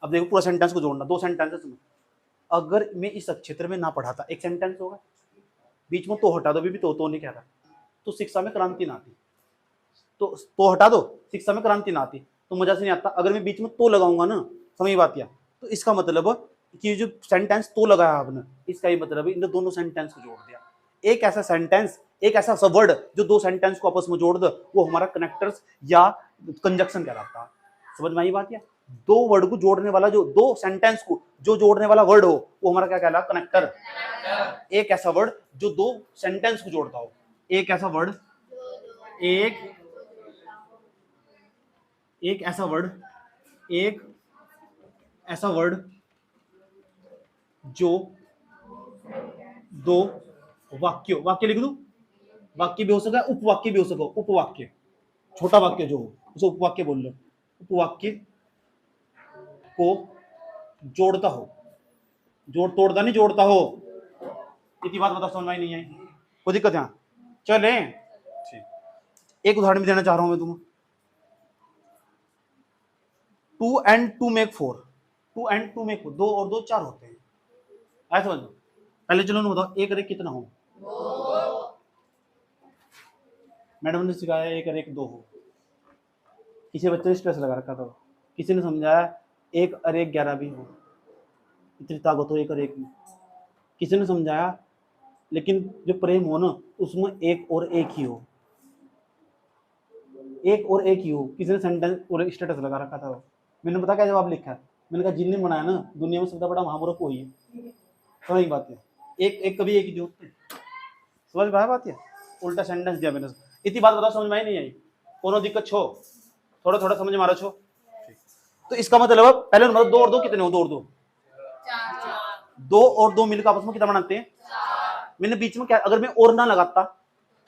अब देखो पूरा सेंटेंस को जोड़ना, दो सेंटेंसेस में। अगर मैं इस क्षेत्र में ना पढ़ाता, एक सेंटेंस होगा, बीच में तो हटा दो, भी तो नहीं कह रहा, तो शिक्षा में क्रांति ना आती। तो हटा दो, शिक्षा में क्रांति ना आती, तो मजा से नहीं आता। अगर मैं बीच में तो लगाऊंगा ना, समझ बात क्या? तो इसका मतलब कि जो सेंटेंस तो लगाया आपने, इसका ही मतलब इन दोनों सेंटेंस को जोड़ दिया। एक ऐसा सेंटेंस, एक ऐसा वर्ड जो दो सेंटेंस को आपस में जोड़ दो, वो हमारा कनेक्टर्स या कंजक्शन कहलाता है। समझ में आई बात क्या? दो वर्ड को जोड़ने वाला, जो दो सेंटेंस को जो जोड़ने वाला वर्ड हो, वो हमारा क्या कहलाता? कनेक्टर। एक ऐसा वर्ड जो दो सेंटेंस को जोड़ता हो, एक ऐसा वर्ड, एक ऐसा वर्ड जो दो वाक्य लिख दू, वाक्य भी हो सकता है, उपवाक्य भी हो सकता है। उपवाक्य छोटा वाक्य जो हो, उसे उपवाक्य बोल लो। उपवाक्य को जोड़ता हो, जोड़ तोड़ता नहीं, जोड़ता हो। इतनी बात बता, समझ में नहीं आई? कोई दिक्कत यहाँ? चले ठीक, एक उदाहरण भी देना चाह रहा हूं मैं तुम्हें। 2 and 2 make 4, 2 and 2 make 4, 2 और 2 4 होते हैं। आया समझ में? पहले चलो ना बताओ, एक और एक कितना हो? मैडम ने सिखाया एक और एक 2 हो। किसी बच्चे ने स्ट्रेस लगा रखा था, किसी ने समझाया एक और एक 11 भी हो, इतनी ताकत हो एक और एक में। किसी ने समझाया लेकिन जो प्रेम हो ना उसमें एक और एक ही हो, एक और एक ही हो। किसी ने सेंटेंस और स्टेटस लगा रखा था। मैंने पता क्या जवाब लिखा है? मैंने कहा जिनने बनाया ना दुनिया में सबसे बड़ा महामूर्ख वही है। समझ बात है? एक एक कभी एक ही जो, समझ में आया बात है? उल्टा सेंटेंस दिया मैंने। इतनी बात बताओ, समझ में आई नहीं आई? कोनो दिक्कत छो? थोड़ा थोड़ा समझ मारा छो। तो इसका मतलब पहले मतलब 2 और 2 कितने हो? 2 और 2 2 और 2 मिलकर आपस में कितना बनाते हैं? मैंने बीच में क्या, अगर मैं और ना लगाता,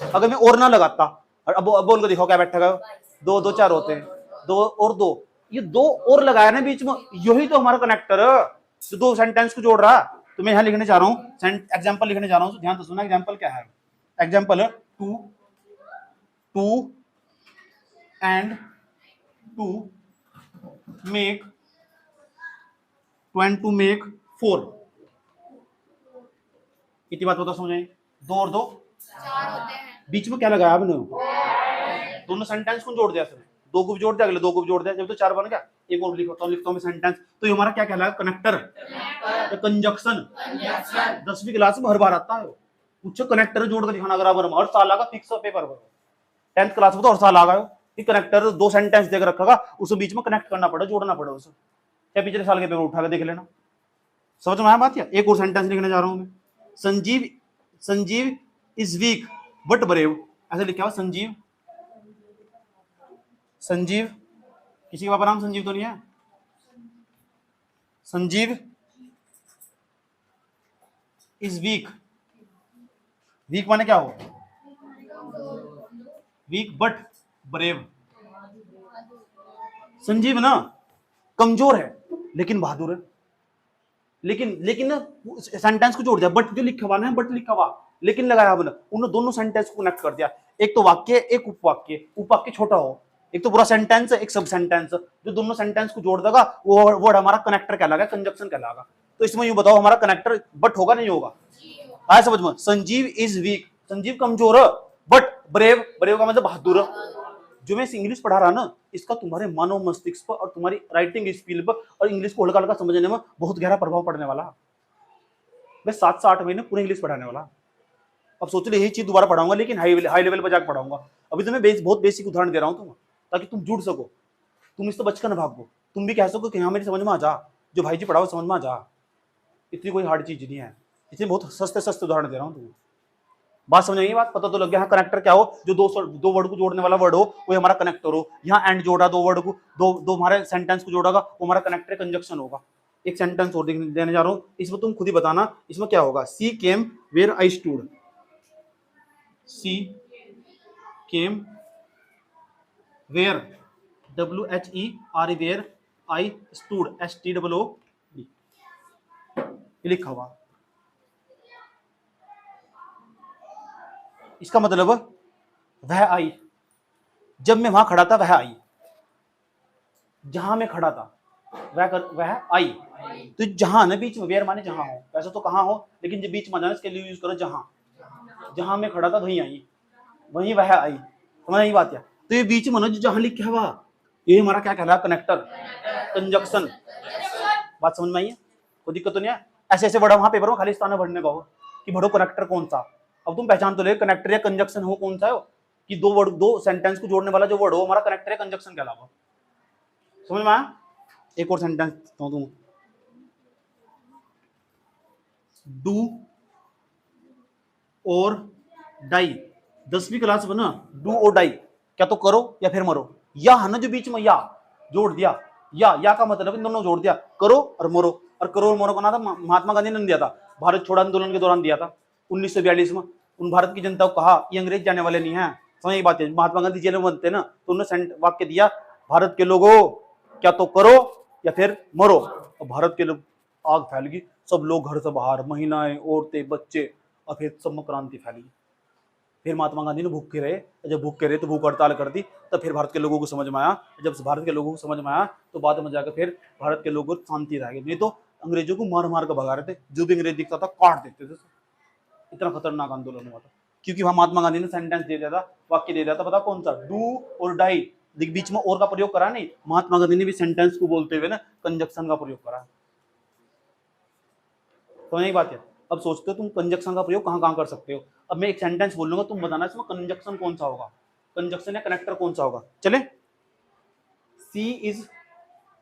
अगर मैं और ना लगाता, अब बोल के दिखाओ क्या बैठा गया? 2 2 4 होते हैं, 2 और 2, ये 2 और लगाया ना बीच में, यही तो हमारा कनेक्टर जो 2 सेंटेंस को जोड़ रहा। तो मैं यहां लिखने जा रहा हूं, एग्जांपल लिखने जा रहा हूं, ध्यान से सुनना। एग्जांपल क्या है? Example 2 2 and 2 make 2 and 2 make 4। इतनी बात बताओ, समझ आई? 2 और 2 4 होते हैं, बीच में क्या लगाया आपने? दोनों सेंटेंस को जोड़ दिया, 2 को भी जोड़ दिया, अगले 2 को भी जोड़ दिया, जब तो 4 बन गया। एक और लिखता हूं मैं सेंटेंस। तो ये हमारा क्या कहलाएगा? Connector, conjunction. 10वीं क्लास में हर बार आता है, कुछ कनेक्टर जोड़ कर दिखाना। अगर आप हर साल आगा फिक्स पेपर पर, 10th क्लास में तो हर साल आ गए। कनेक्टर 2 सेंटेंस देकर रखा, उसे बीच में कनेक्ट करना पड़ा, जोड़ना पड़ा उसे। क्या पिछले साल के पेपर उठा के देख लेना। समझ में आया बात? या एक और सेंटेंस लिखने जा रहा हूं मैं। Sanjeev is weak but brave. ऐसे लिखा हुआ संजीव, संजीव किसी का पापा नाम संजीव तो नहीं है? संजीव इज वीक, वीक माने क्या हो? Week but brave. संजीव ना कमजोर है लेकिन बहादुर है। लेकिन ना सेंटेंस को जोड़ दिया, बट जो लिखा हुआ ना, बट लिखा हुआ लेकिन लगाया हमने, उन दोनों सेंटेंस को कनेक्ट कर दिया। एक तो वाक्य, एक उपवाक्य। उपवाक्य छोटा हो, एक तो पूरा सेंटेंस, एक सब सेंटेंस। जो दोनों सेंटेंस को जोड़ देगा वो वर्ड हमारा कनेक्टर कहलाएगा, कंजक्शन कहलाएगा। तो इसमें यूं बताओ हमारा कनेक्टर बट होगा नहीं होगा? आया समझ में? संजीव इज वीक, संजीव कमजोर है, बट ब्रेव, ब्रेव का मतलब बहादुर। जो मैं इंग्लिश पढ़ा रहा ना, इसका तुम्हारे मानव मस्तिष्क पर और तुम्हारी राइटिंग स्किल पर और इंग्लिश को हल्का हल्का समझने में बहुत गहरा प्रभाव पड़ने वाला। मैं 7 से 8 महीने पूरे इंग्लिश पढ़ाने वाला। अब सोच लो यही चीज दोबारा पढ़ाऊंगा, लेकिन हाई लेवल पर जाकर पढ़ाऊंगा। अभी तो मैं बहुत बेसिक उदाहरण दे रहा हूं तुम्हें, ताकि तुम जुड़ सको, तुम इससे बचकर न भागो, तुम भी कह सको कि हाँ मेरी समझ में आ जा, जो भाई जी पढ़ाओ समझ में आ जा। इतनी कोई हार्ड चीज नहीं है, इसलिए बहुत सस्ते सस्ते उदाहरण दे रहा हूँ तुम्हें। बात समझ आई? बात पता तो लग गया। कनेक्टर क्या हो? जो दो वर्ड को जोड़ने वाला वर्ड हो वो हमारा कनेक्टर हो। यहाँ एंड जोड़ा, 2 वर्ड को, दो हमारे सेंटेंस को जोड़ागा, वो हमारा कनेक्टर कंजक्शन होगा। एक सेंटेंस और देने जा रहा हूँ, इसमें तुम खुद ही बताना इसमें क्या होगा। She came where I stood, she came where, WHERE where I stood, STOOD लिखा हुआ। इसका मतलब वह आई, जब मैं वहां खड़ा था वह आई, जहां मैं खड़ा था वह आई। तो जहां ना बीच में, वेयर माने जहां हो, वैसे तो कहां हो, लेकिन जब बीच में जाना इसके लिए यूज करो जहां। जहां मैं खड़ा था वहीं आई, वहीं वह आई। समझ आई बात? तो ये बीच में ना जो जहां लिखा हुआ, ये हमारा क्या कहलाया? Connector, conjunction. बात समझ में आई है? कोई दिक्कत तो नहीं है? ऐसे ऐसे बड़ा वहां पेपर में खाली स्थान भरने का हो कि भरो कनेक्टर कौन सा। अब तुम पहचान तो ले कनेक्टर या कंजक्शन हो कौन सा हो, कि 2 वर्ड, 2 सेंटेंस को जोड़ने वाला जो वर्ड हो हमारा कनेक्टर या कंजक्शन कहलावा। समझ में आया? एक और सेंटेंस तो तुम, डू और डाई। 10वीं क्लास में ना डू और डाई, क्या तो करो या फिर मरो। या है ना जो बीच में या जोड़ दिया, या का मतलब इन दोनों जोड़ दिया, करो और मरो। और करो और मरो का नाम था महात्मा गांधी ने दिया था, भारत छोड़ो आंदोलन के दौरान दिया था 1942 में। उन भारत की जनता को कहा ये अंग्रेज जाने वाले नहीं है, समझ बात है। महात्मा गांधी जेल में बनते ना, तो उन्होंने वाक्य दिया, भारत के लोगों क्या तो करो या फिर मरो। और भारत के लोग आग फैल गई, सब लोग घर से बाहर, महिलाएं, औरतें, बच्चे, और फिर सब क्रांति फैली। फिर महात्मा गांधी ने भूखे रहे, जब भूखे रहे तो भूख हड़ताल कर दी, तब फिर भारत के लोगों को समझ में आया। जब भारत के लोगों को समझ में आया तो बाद में जाकर फिर भारत के लोगों को शांति रह गई। नहीं तो अंग्रेजों को मार मार कर भगा रहे थे, जो भी अंग्रेज दिखता था काट देते थे। इतना खतरनाक आंदोलन हुआ था, क्योंकि वहां महात्मा गांधी ने सेंटेंस दे दिया था, वाक्य दे दिया था, पता कौन सा, डू और डाई। बीच में और का प्रयोग करा नहीं, महात्मा गांधी ने भी सेंटेंस को बोलते हुए ना कंजक्शन का प्रयोग करा। तो नहीं बात है। अब सोचते हो तुम कंजक्शन का प्रयोग कहां कहां कर सकते हो। अब मैं एक सेंटेंस बोल लूंगा, तुम बताना इसमें कंजक्शन कौन सा होगा, कंजक्शन या कनेक्टर कौन सा होगा। चले, सी इज,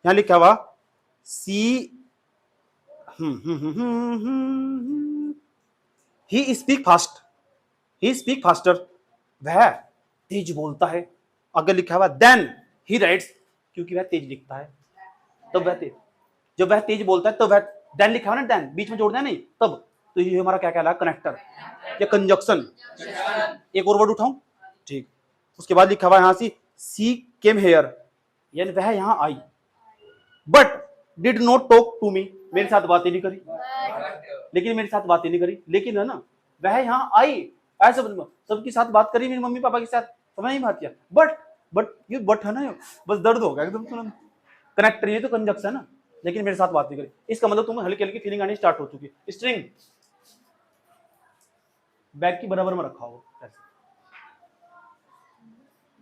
यहां लिखा हुआ C, he speak fast, he speak faster, वह तेज बोलता है। अगर लिखा हुआ देन ही राइट्स, क्योंकि वह तेज लिखता है, तब वह तेज, जब वह तेज बोलता है तो वह, देन लिखा हुआ ना, देन बीच में जोड़ दिया नहीं तब, तो ये हमारा क्या कहलाया, कनेक्टर या कंजक्शन। एक और वर्ड उठाऊं, ठीक। उसके बाद लिखा हुआ यहां सी केम हेयर, यानी वह यहां आई, but did not talk to me, मेरे साथ बातें नहीं करी, लेकिन मेरे साथ बातें नहीं करी, लेकिन है ना वह यहां आई, ऐसे सबके साथ बात करी, मेरे मम्मी पापा के साथ, समझ नहीं बात किया, बट ये बट है ना, बस दर्द होगा एकदम तुरंत। कनेक्टर ये तो कंजक्शन है ना, लेकिन मेरे साथ बात नहीं करी, इसका मतलब तुम्हें हल्की हल्की फीलिंग आनी स्टार्ट हो चुकी है। स्ट्रिंग बैग की बराबर में रखा हो, ऐसे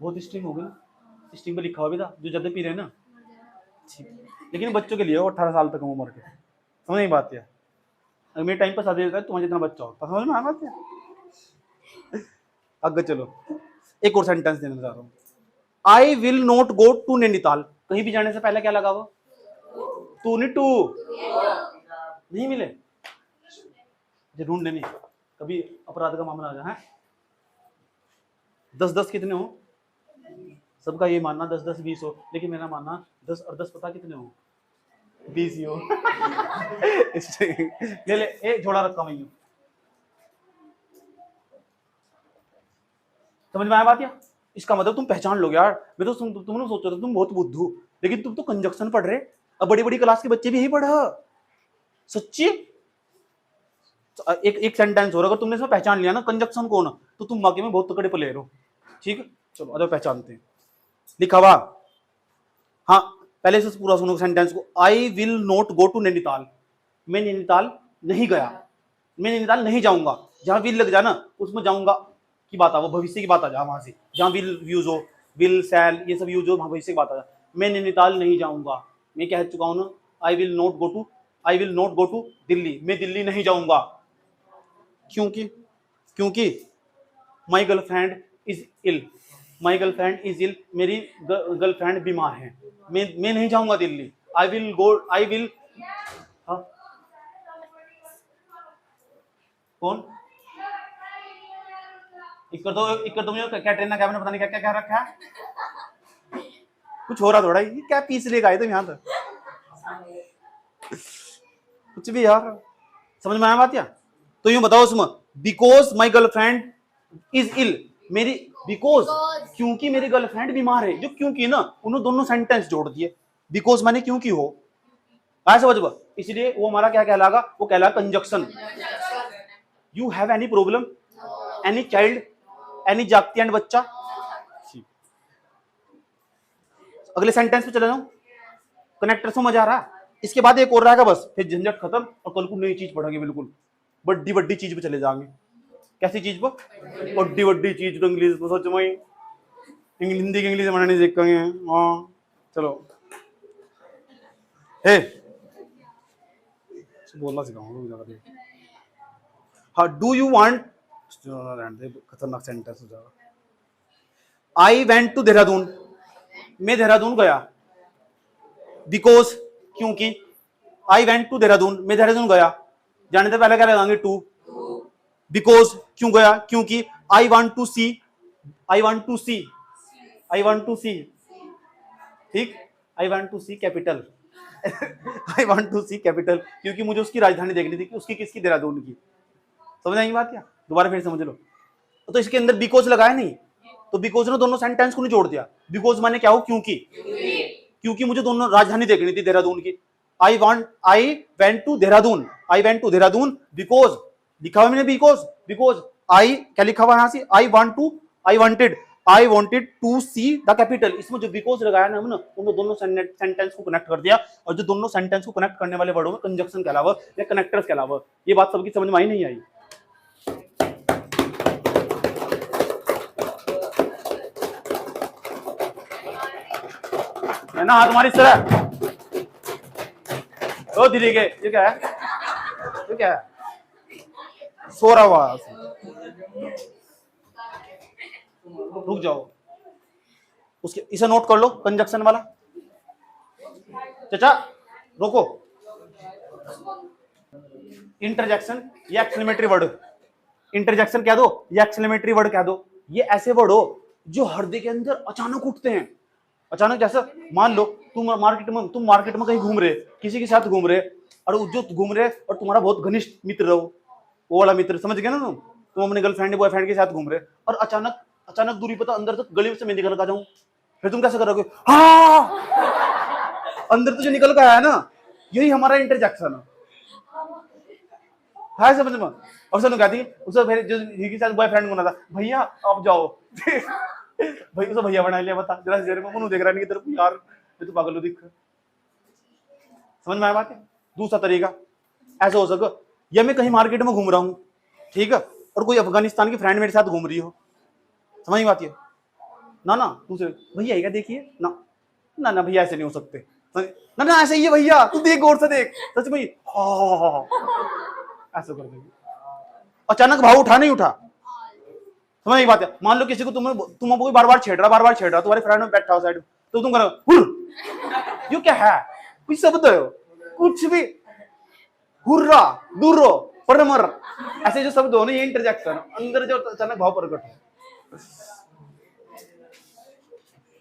बहुत स्ट्रिंग हो गई। स्ट्रिंग पे लिखा हुआ भी था, जो ज्यादा पी रहे हैं ना, लेकिन बच्चों के लिए 18 साल तक उम्र के, समझ नहीं बात है। अगर मेरे टाइम पर शादी होता है तुम्हारे जितना बच्चा होता, समझ में आ बात है। आगे चलो, एक और सेंटेंस देना चाह रहा हूं। I will not go to Nainital, कहीं भी जाने से पहले क्या लगा वो, टू नहीं, टू नहीं मिले, ढूंढ लेनी, कभी अपराध का मामला आ जाए। 10-10 कितने हो, सबका ये मानना 10-10 20 हो, लेकिन मेरा मानना 10 और 10 पता कितने हो, 20 ही हो। ले ले, एक झोला रखा मैं, समझ में आया बात या। इसका मतलब तुम पहचान लोगे यार, मैं तो तुमने सोचा था तुम बहुत बुद्धू, लेकिन तुम तो कंजक्शन पढ़ रहे। अब बड़ी बड़ी क्लास के बच्चे भी यही पढ़ा, सच्ची। एक सेंटेंस हो रहा, अगर तुमने इसमें पहचान लिया ना कंजक्शन कौन, तो तुम वाकई में बहुत तगड़े प्लेयर हो। ठीक है, चलो अगर पहचानते हैं। लिखा हुआ, हाँ पहले से पूरा सुनो सेंटेंस को। I will not go to Nainital, मैं नैनीताल नहीं गया, मैं नैनीताल नहीं जाऊंगा। जहां विल लग जाए ना उसमें जाऊंगा की बात आ, वो भविष्य की बात आ जा, वहां से जहां विल यूज हो, विल सैल ये सब यूज हो, वहां भविष्य की बात आ जा। मैं नैनीताल नहीं जाऊंगा, मैं कह चुका हूं ना, I will not go to Delhi, मैं दिल्ली नहीं जाऊंगा। क्योंकि my girlfriend is ill, my girlfriend is ill, मेरी गर्लफ्रेंड बीमार है, मैं नहीं जाऊंगा दिल्ली। आई विल हाँ कौन इक्कर तो मुझे कैटरीना कैफ ने पता नहीं क्या क्या कह रखा है, कुछ हो रहा थोड़ा, ये क्या पीस लेके आए तुम यहाँ तक, कुछ भी यार, समझ में आया बात या। तो यूं बताओ उसमें, because my girlfriend is ill, मेरी बिकॉज क्योंकि मेरी गर्लफ्रेंड बीमार है, जो क्योंकि ना उन्होंने दोनों सेंटेंस जोड़ दिए, बिकॉज माने क्योंकि हो, ऐसा समझ, इसलिए वो हमारा क्या कहलागा, वो कहलागा conjunction. You have any problem, any child, any जागती एंड बच्चा। अगले सेंटेंस पे चले जाऊं, कनेक्टर समझ आ रहा है। इसके बाद एक और रहेगा बस, फिर झंझट खत्म, और कल को नई चीज पढ़ेंगे, बिल्कुल बड्डी बड्डी चीज पे चले जाएंगे। कैसी चीज पर, बड्डी बड्डी चीज तो इंग्लिश में, सोच में हिंदी की इंग्लिश में नहीं सीखेंगे। हाँ चलो, हे बोलना सिखाऊंगा। हाँ, डू यू वांट, खतरनाक सेंटेंस हो जाएगा। आई वेंट टू देहरादून, मैं देहरादून गया, बिकॉज क्योंकि, आई वेंट टू देहरादून, मैं देहरादून गया, जाने से पहले क्या लगाएंगे, टू, बिकॉज क्यों गया, क्योंकि, I want to see, I want to see, I want to see, ठीक, I want to see capital, I want to see capital, क्योंकि मुझे उसकी राजधानी देखनी थी, उसकी किसकी, देहरादून की। समझ आएगी बात क्या, दोबारा फिर समझ लो। तो इसके अंदर बिकॉज लगाया नहीं, तो बिकॉज ने दोनों सेंटेंस को नहीं जोड़ दिया। बिकॉज माने क्या हो, क्योंकि। क्योंकि मुझे दोनों राजधानी देखनी थी देहरादून की। I went to Dehradun, I went to Dehradun because, लिखा हुआ मैंने बिकॉज, बिकॉज आई क्या लिखा हुआ यहां से, I wanted to see the capital. इसमें जो बिकॉज लगाया ना हमने, उन दोनों सेंटेंस को कनेक्ट कर दिया। और जो दोनों सेंटेंस को कनेक्ट करने वाले वर्डों में कंजक्शन के अलावा या कनेक्टर्स के अलावा, ये बात सबकी समझ में आई नहीं आई? है ना हाथ हमारी तरह। ओ दीदी के ये क्या है, ये क्या है, सो रहा हुआ। रुक जाओ, उसके इसे नोट कर लो, कंजक्शन वाला। चाचा रोको, इंटरजेक्शन या एक्सक्लेमेटरी वर्ड, इंटरजेक्शन कह दो या एक्सक्लेमेटरी वर्ड कह दो। ये ऐसे वर्ड हो जो हृदय के अंदर अचानक उठते हैं। अचानक, जैसे मान लो तुम मार्केट में कहीं घूम रहे, किसी के साथ घूम रहे, और जो घूम रहे और तुम्हारा बहुत घनिष्ठ मित्र रहो, वो वाला मित्र, समझ गए ना तुम अपने गर्लफ्रेंड बॉयफ्रेंड के साथ घूम रहे और अचानक दूरी पता अंदर तक गली से मैं निकल कर जाऊं, फिर तुम कैसे करोगे? हाँ, अंदर तो जो निकल कर आया ना, यही हमारा इंटरजेक्शन है, समझ में? और सुनो कहती उसे फिर जो के साथ बॉयफ्रेंड बना था, भैया आप जाओ भाई उसे भैया बना लिया, बता जरा जरा में देख रहा नहीं तेरे को, यार ये तो पागल हो दिख। समझ में आया बात है? दूसरा तरीका ऐसा हो सके, या मैं कहीं मार्केट में घूम रहा हूँ, ठीक है, और कोई अफगानिस्तान की फ्रेंड मेरे साथ घूम रही हो, समझ में आती है ना? दूसरे भैया क्या देखिए ना, ना ना भैया ऐसे नहीं हो सकते, ना ना ऐसे ही है भैया, तू देख गौर से देख, सच में ऐसा कर देंगे। अचानक भाव उठा नहीं उठा, समझ बात है? मान लो किसी को तुम कोई बार बार छेड़ रहा, तुम्हारे फ्रेंड में बैठा हो साइड, तो तुम करो यू क्या है, कुछ शब्द हो, कुछ भी, हुर्रा, दूरो, परमर, ऐसे जो शब्द हो ना, ये इंटरजेक्शन, अंदर जो अचानक भाव प्रकट हो।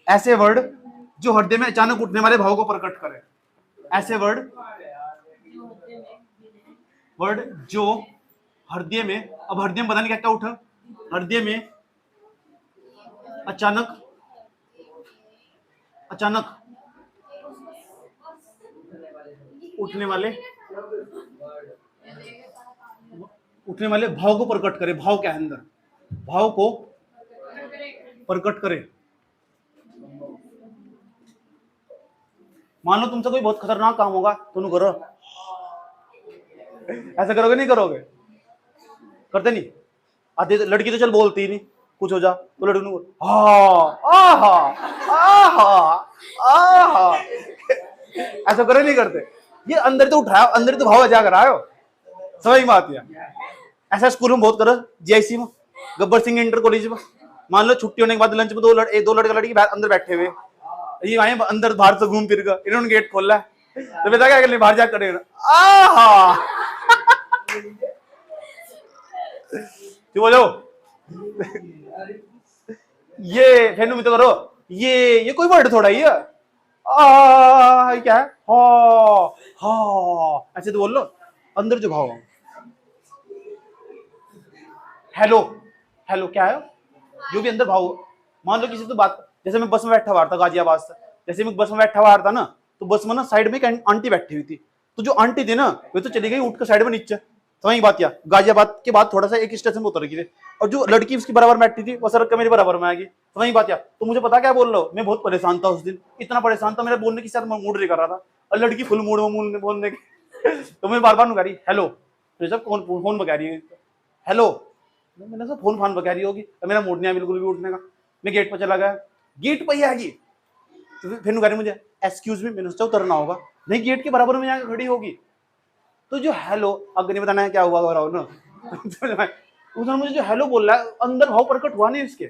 ऐसे वर्ड जो हृदय में अचानक उठने वाले भाव को प्रकट करे, ऐसे वर्ड जो हृदय में, अब हृदय में पता नहीं क्या उठा, हृदय में अचानक उठने वाले भाव को प्रकट करे। भाव क्या है अंदर, भाव को प्रकट करे। मान लो तुमसे कोई बहुत खतरनाक काम होगा, तुम करो, ऐसा करोगे नहीं करोगे? करते नहीं? आधे लड़की तो चल बोलती ही नहीं, कुछ हो जा तो लड़की ने ऐसा करे नहीं करते? ये अंदर तो उठाया, अंदर तो भाव जा कर आयो, समझ में आती है? ऐसा स्कूल में बहुत करो, जीआईसी में, गब्बर सिंह इंटर कॉलेज में, मान लो छुट्टी होने के बाद लंच में दो लड़का लड़की अंदर बैठे हुए, ये आए अंदर बाहर से घूम फिर कर, इन्होंने गेट खोला है, तो बेटा क्या कर बाहर जा कर बोलो ये फेनु में तो करो, ये कोई वर्ड थोड़ा ही है, क्या है, ऐसे तो बोल लो, अंदर जो भाव। हेलो क्या है, जो भी अंदर भाव। मान लो किसी तो बात, जैसे मैं बस में बैठा हुआ था गाजियाबाद से, जैसे मैं बस में बैठा हुआ था ना, तो बस में ना साइड में एक आंटी बैठी हुई थी, तो जो आंटी थी ना वे तो चली गई उठ कर साइड में नीचे, समझ बात? क्या गाजियाबाद के बाद थोड़ा सा एक स्टेशन पर उतर गई, और जो लड़की उसकी बराबर बैठी थी वो सड़क के मेरे बराबर में आ गई, समझ बात? क्या तो मुझे पता क्या बोल रहा हूँ, मैं बहुत परेशान था उस दिन, इतना परेशान था, मेरे बोलने की साथ मैं मूड नहीं कर रहा था, और लड़की फुल मूड में बोलने की तो मैं बार बार कह रही हेलो, तो जब फोन पर कह रही है हेलो, मैंने सब फोन पर कह रही होगी, मेरा मूड नहीं है बिल्कुल भी उठने का, मैं गेट पर चला गया, गेट पर ही आ गई, तो फिर कह रही मुझे एक्सक्यूज मी, मैंने सोचा उतरना होगा, नहीं गेट के बराबर में जाकर खड़ी होगी, तो जो हेलो, अगर नहीं बताना है क्या हुआ ना उसने मुझे जो हेलो बोल रहा है, अंदर भाव प्रकट हुआ नहीं इसके,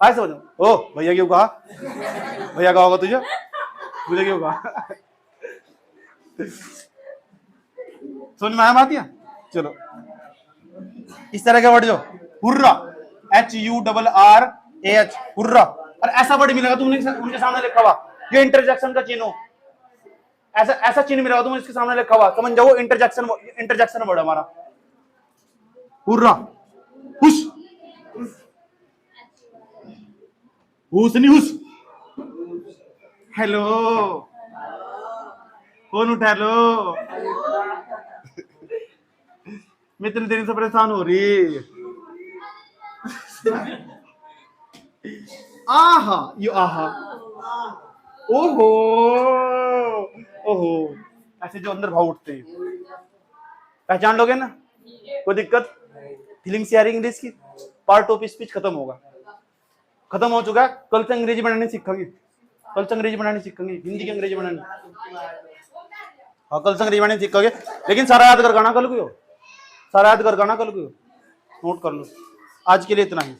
आए समझो, ओ भैया क्यों कहा, भैया कहा होगा तुझे, मुझे क्यों कहा समझ में आया बात? या चलो इस तरह का वर्ड जो हुर्रा, HURRAH, हुर्रा, और ऐसा वर्ड मिलेगा तुमने उनके सामने लिखा हुआ, ये इंटरजेक्शन का चिन्ह, ऐसा चिन्ह मिलेगा तुम इसके सामने लिखा हुआ, समझ जाओ इंटरजेक्शन वर्ड हमारा हुर्रा, खुश, हुस नहीं हुस। हेलो, फोन उठा लो। मैं इतने दिन से परेशान हो रही। आहा, यू आहा, ओहो, ओहो, ऐसे जो अंदर भाव उठते हैं, पहचान लोगे ना? कोई दिक्कत? फीलिंग शेयरिंग इंग्लिश की पार्ट ऑफ स्पीच खत्म होगा, खत्म हो चुका है। कल से अंग्रेजी बनाने सीखेंगे, कल से अंग्रेजी बनाने सीखेंगे, हिंदी की अंग्रेजी बनाने। हाँ, कल से अंग्रेजी बनाने सीखोगे, लेकिन सारा याद कर गाना कल को, सारा याद कर गाना कल को, नोट कर लो। आज के लिए इतना ही।